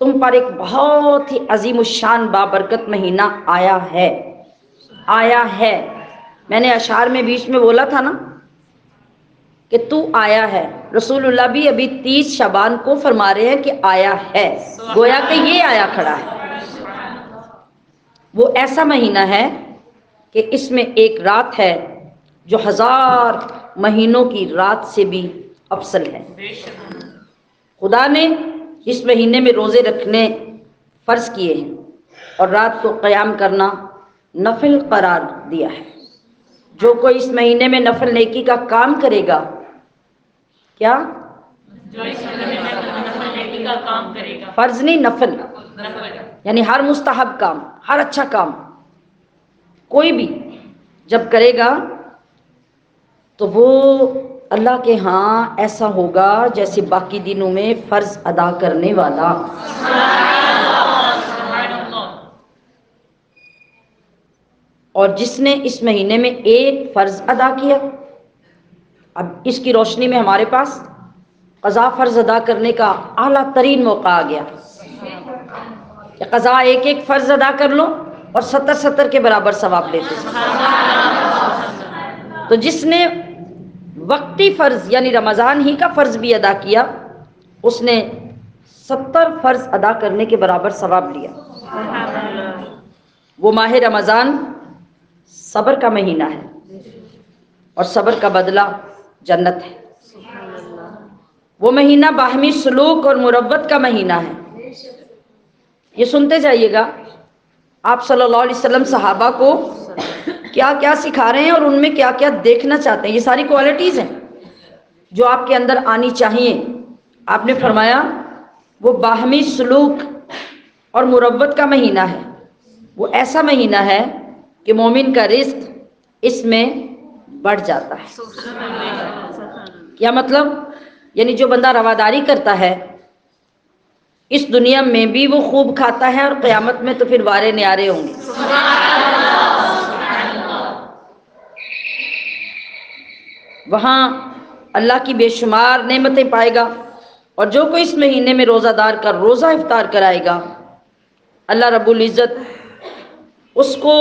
تم پر ایک بہت ہی عظیم الشان بابرکت مہینہ آیا ہے۔ میں نے اشعار میں بیچ میں بولا تھا نا کہ تو آیا ہے، رسول اللہ بھی ابھی 30 شعبان کو فرما رہے ہیں کہ آیا ہے، گویا کہ یہ آیا کھڑا ہے۔ وہ ایسا مہینہ ہے کہ اس میں ایک رات ہے جو 1000 مہینوں کی رات سے بھی افضل ہے۔ خدا نے اس مہینے میں روزے رکھنے فرض کیے ہیں اور رات کو قیام کرنا نفل قرار دیا ہے۔ جو کوئی اس مہینے میں نفل نیکی کا کام کرے گا، کیا؟ جو اس مہینے میں نفل نیکی کا کام کرے گا، فرض نہیں نفل، یعنی ہر مستحب کام، ہر اچھا کام کوئی بھی جب کرے گا تو وہ اللہ کے ہاں ایسا ہوگا جیسے باقی دنوں میں فرض ادا کرنے والا۔ اور جس نے اس مہینے میں ایک فرض ادا کیا، اب اس کی روشنی میں ہمارے پاس قضا فرض ادا کرنے کا اعلیٰ ترین موقع آ گیا کہ قضا ایک ایک فرض ادا کر لو اور 70 کے برابر ثواب لیتے ہیں۔ تو جس نے وقتی فرض یعنی رمضان ہی کا فرض بھی ادا کیا، اس نے 70 فرض ادا کرنے کے برابر ثواب لیا۔ وہ ماہ رمضان صبر کا مہینہ ہے اور صبر کا بدلہ جنت ہے۔ وہ مہینہ باہمی سلوک اور مروت کا مہینہ ہے۔ یہ سنتے جائیے گا آپ صلی اللہ علیہ وسلم صحابہ کو کیا کیا سکھا رہے ہیں اور ان میں کیا کیا دیکھنا چاہتے ہیں۔ یہ ساری کوالٹیز ہیں جو آپ کے اندر آنی چاہیے۔ آپ نے فرمایا وہ باہمی سلوک اور مروت کا مہینہ ہے، وہ ایسا مہینہ ہے کہ مومن کا رزق اس میں بڑھ جاتا ہے۔ کیا مطلب؟ یعنی جو بندہ رواداری کرتا ہے اس دنیا میں بھی وہ خوب کھاتا ہے اور قیامت میں تو پھر وارے نیارے ہوں گے۔ وہاں اللہ کی بے شمار نعمتیں پائے گا۔ اور جو کوئی اس مہینے میں روزہ دار کا روزہ افطار کرائے گا، اللہ رب العزت اس کو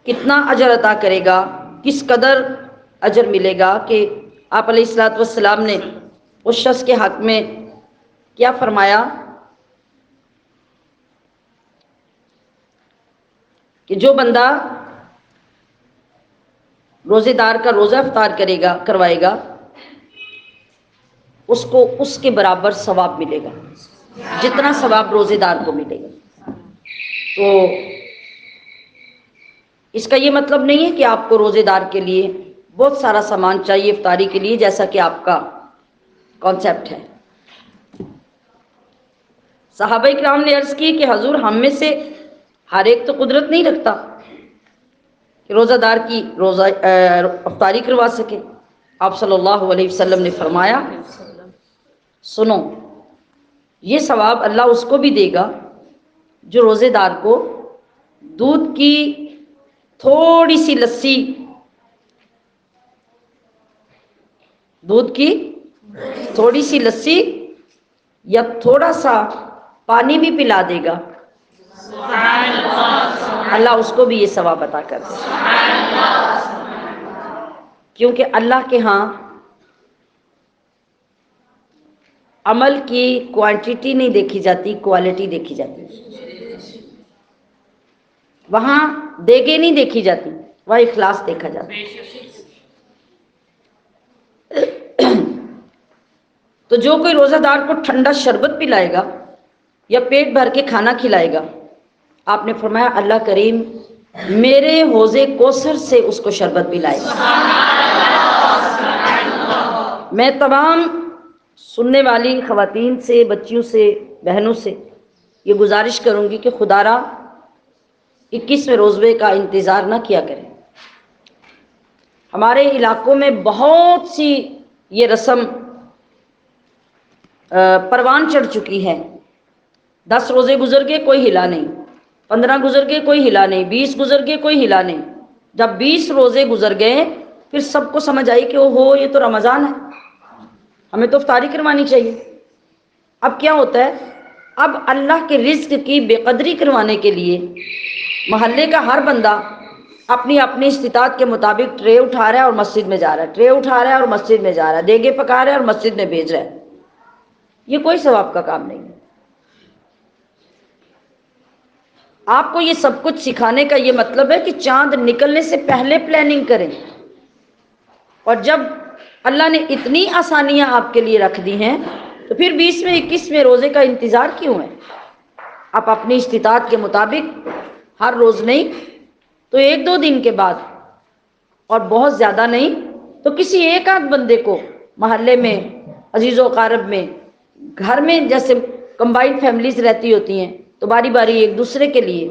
کتنا اجر عطا کرے گا، کس قدر اجر ملے گا کہ آپ علیہ الصلوۃ والسلام نے اس شخص کے حق میں کیا فرمایا کہ جو بندہ روزے دار کا روزہ افطار کروائے گا اس کو اس کے برابر ثواب ملے گا جتنا ثواب روزے دار کو ملے گا۔ تو اس کا یہ مطلب نہیں ہے کہ آپ کو روزے دار کے لیے بہت سارا سامان چاہیے افطاری کے لیے، جیسا کہ آپ کا کانسیپٹ ہے۔ صحابہ کرام نے عرض کی کہ حضور ہم میں سے ہر ایک تو قدرت نہیں رکھتا کہ روزہ دار کی افطاری کروا سکے۔ آپ صلی اللہ علیہ وسلم نے فرمایا سنو، یہ ثواب اللہ اس کو بھی دے گا جو روزے دار کو دودھ کی تھوڑی سی لسی، دودھ کی تھوڑی سی لسی یا تھوڑا سا پانی بھی پلا دے گا، اللہ اس کو بھی یہ ثواب عطا کر دے گا۔ کیونکہ اللہ کے ہاں عمل کی کوانٹیٹی نہیں دیکھی جاتی، کوالٹی دیکھی جاتی ہے۔ وہاں دیگیں نہیں دیکھی جاتی، وہاں اخلاص دیکھا جاتا ہے۔ تو جو کوئی روزہ دار کو ٹھنڈا شربت پلائے گا یا پیٹ بھر کے کھانا کھلائے گا، آپ نے فرمایا اللہ کریم میرے حوض کوثر سے اس کو شربت پلائے گا۔ میں تمام سننے والی خواتین سے، بچیوں سے، بہنوں سے یہ گزارش کروں گی کہ خدا را 21ویں روزے کا انتظار نہ کیا کریں۔ ہمارے علاقوں میں بہت سی یہ رسم پروان چڑھ چکی ہے۔ 10 روزے گزر گئے کوئی ہلا نہیں، 15 گزر گئے کوئی ہلا نہیں، 20 گزر گئے کوئی ہلا نہیں۔ جب 20 روزے گزر گئے پھر سب کو سمجھ آئی کہ اوہو یہ تو رمضان ہے، ہمیں تو افطاری کروانی چاہیے۔ اب کیا ہوتا ہے، اب اللہ کے رزق کی بے قدری کروانے کے لیے محلے کا ہر بندہ اپنی اپنی استطاعت کے مطابق ٹرے اٹھا رہا ہے اور مسجد میں جا رہا ہے، ٹرے اٹھا رہا ہے اور مسجد میں جا رہا ہے، دیگے پکا رہا ہے اور مسجد میں بھیج رہا ہے۔ یہ کوئی ثواب کا کام نہیں ہے۔ آپ کو یہ سب کچھ سکھانے کا یہ مطلب ہے کہ چاند نکلنے سے پہلے پلاننگ کریں، اور جب اللہ نے اتنی آسانیاں آپ کے لیے رکھ دی ہیں تو پھر 20ویں 21ویں روزے کا انتظار کیوں ہے؟ آپ اپنی استطاعت کے مطابق ہر روز نہیں تو 1-2 دن کے بعد، اور بہت زیادہ نہیں تو کسی ایک آدھ بندے کو محلے میں، عزیز و اقارب میں، گھر میں جیسے کمبائنڈ فیملیز رہتی ہوتی ہیں تو باری باری ایک دوسرے کے لیے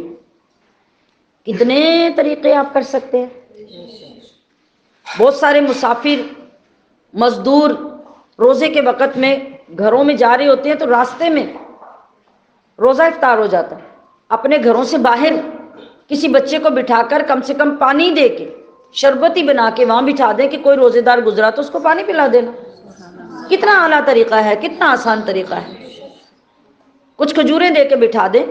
کتنے طریقے آپ کر سکتے ہیں. بہت سارے مسافر مزدور روزے کے وقت میں گھروں میں جا رہے ہوتے ہیں تو راستے میں روزہ افطار ہو جاتا ہے. اپنے گھروں سے باہر کسی بچے کو بٹھا کر کم سے کم پانی دے کے شربتی بنا کے وہاں بٹھا دیں کہ کوئی روزے دار گزرا تو اس کو پانی پلا دینا. کتنا اعلیٰ طریقہ ہے، کتنا آسان طریقہ ہے. کچھ کھجوریں دے کے بٹھا دیں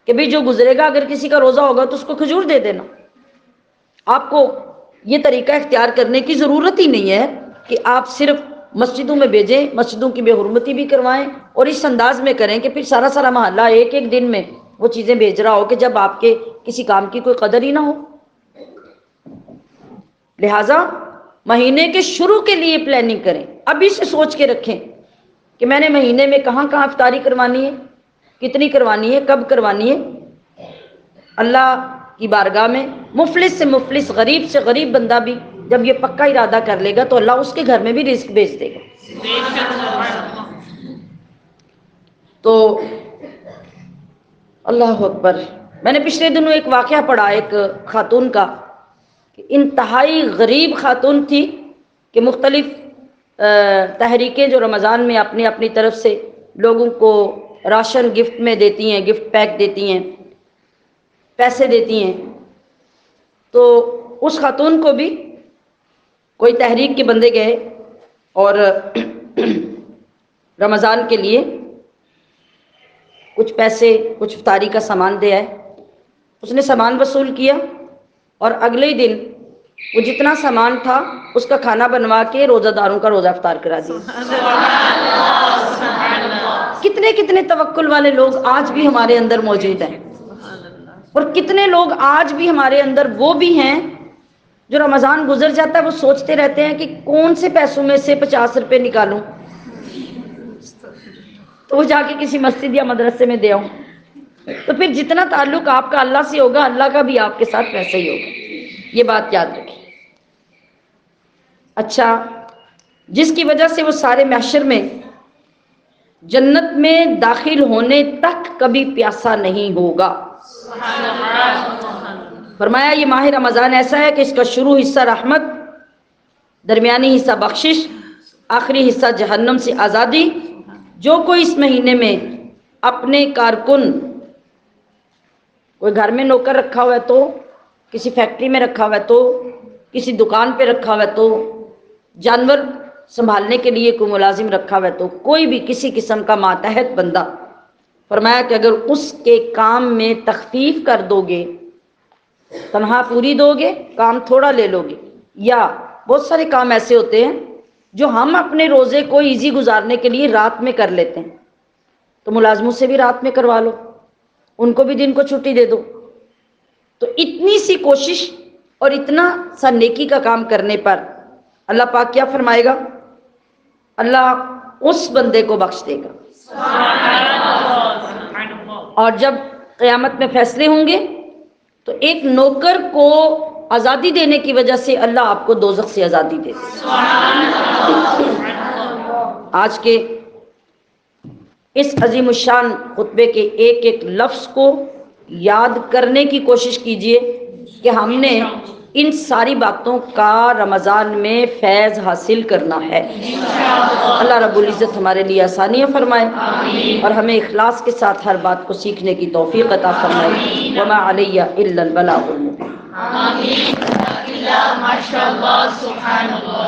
کہ بھی جو گزرے گا اگر کسی کا روزہ ہوگا تو اس کو کھجور دے دینا. آپ کو یہ طریقہ اختیار کرنے کی ضرورت ہی نہیں ہے کہ آپ صرف مسجدوں میں بھیجیں، مسجدوں کی بے حرمتی بھی کروائیں اور اس انداز میں کریں کہ پھر سارا سارا محلہ ایک ایک دن میں وہ چیزیں بھیج رہا ہو کہ جب آپ کے کسی کام کی کوئی قدر ہی نہ ہو. لہٰذا مہینے کے شروع کے لیے پلاننگ کریں، ابھی سے سوچ کے رکھیں کہ میں نے مہینے میں کہاں کہاں افطاری کروانی ہے، کتنی کروانی ہے، کب کروانی ہے. اللہ کی بارگاہ میں مفلس سے مفلس، غریب سے غریب بندہ بھی جب یہ پکا ارادہ کر لے گا تو اللہ اس کے گھر میں بھی رزق بھیج دے گا. تو اللہ اکبر. میں نے پچھلے دنوں ایک واقعہ پڑھا ایک خاتون کا، انتہائی غریب خاتون تھی کہ مختلف تحریکیں جو رمضان میں اپنی اپنی طرف سے لوگوں کو راشن گفٹ میں دیتی ہیں، گفٹ پیک دیتی ہیں، پیسے دیتی ہیں. تو اس خاتون کو بھی کوئی تحریک کے بندے گئے اور رمضان کے لیے کچھ پیسے، کچھ افطاری کا سامان دے آئے. اس نے سامان وصول کیا اور اگلے ہی دن وہ جتنا سامان تھا اس کا کھانا بنوا کے روزہ داروں کا روزہ افطار کرا دیا. کتنے کتنے توکل والے لوگ آج بھی ہمارے اندر موجود ہیں، اور کتنے لوگ آج بھی ہمارے اندر وہ بھی ہیں جو رمضان گزر جاتا ہے وہ سوچتے رہتے ہیں کہ کون سے پیسوں میں سے 50 روپے نکالوں تو وہ جا کے کسی مسجد یا مدرسے میں دے آؤں. تو پھر جتنا تعلق آپ کا اللہ سے ہوگا اللہ کا بھی آپ کے ساتھ ویسا ہی ہوگا. یہ بات یاد رکھیں. اچھا، جس کی وجہ سے وہ سارے محشر میں جنت میں داخل ہونے تک کبھی پیاسا نہیں ہوگا. فرمایا یہ ماہ رمضان ایسا ہے کہ اس کا شروع حصہ رحمت، درمیانی حصہ بخشش، آخری حصہ جہنم سے آزادی. جو کوئی اس مہینے میں اپنے کارکن، کوئی گھر میں نوکر رکھا ہوا ہے تو، کسی فیکٹری میں رکھا ہوا ہے تو، کسی دکان پہ رکھا ہوا ہے تو، جانور سنبھالنے کے لیے کوئی ملازم رکھا ہوا ہے تو، کوئی بھی کسی قسم کا ماتحت بندہ، فرمایا کہ اگر اس کے کام میں تخفیف کر دو گے، تنہا پوری دو گے، کام تھوڑا لے لو گے، یا بہت سارے کام ایسے ہوتے ہیں جو ہم اپنے روزے کو ایزی گزارنے کے لیے رات میں کر لیتے ہیں، تو ملازموں سے بھی رات میں کروا لو، ان کو بھی دن کو چھٹی دے دو. تو اتنی سی کوشش اور اتنا سا نیکی کا کام کرنے پر اللہ پاک کیا فرمائے گا؟ اللہ اس بندے کو بخش دے گا. اور جب قیامت میں فیصلے ہوں گے تو ایک نوکر کو آزادی دینے کی وجہ سے اللہ آپ کو دوزخ سے آزادی دے دے. آج کے اس عظیم الشان خطبے کے ایک ایک لفظ کو یاد کرنے کی کوشش کیجئے کہ ہم نے ان ساری باتوں کا رمضان میں فیض حاصل کرنا ہے. اللہ رب العزت ہمارے لیے آسانیاں فرمائے اور ہمیں اخلاص کے ساتھ ہر بات کو سیکھنے کی توفیق عطا فرمائے. وما علی الا البلاغ المبین. آمین. ماشاء اللہ، سبحان اللہ.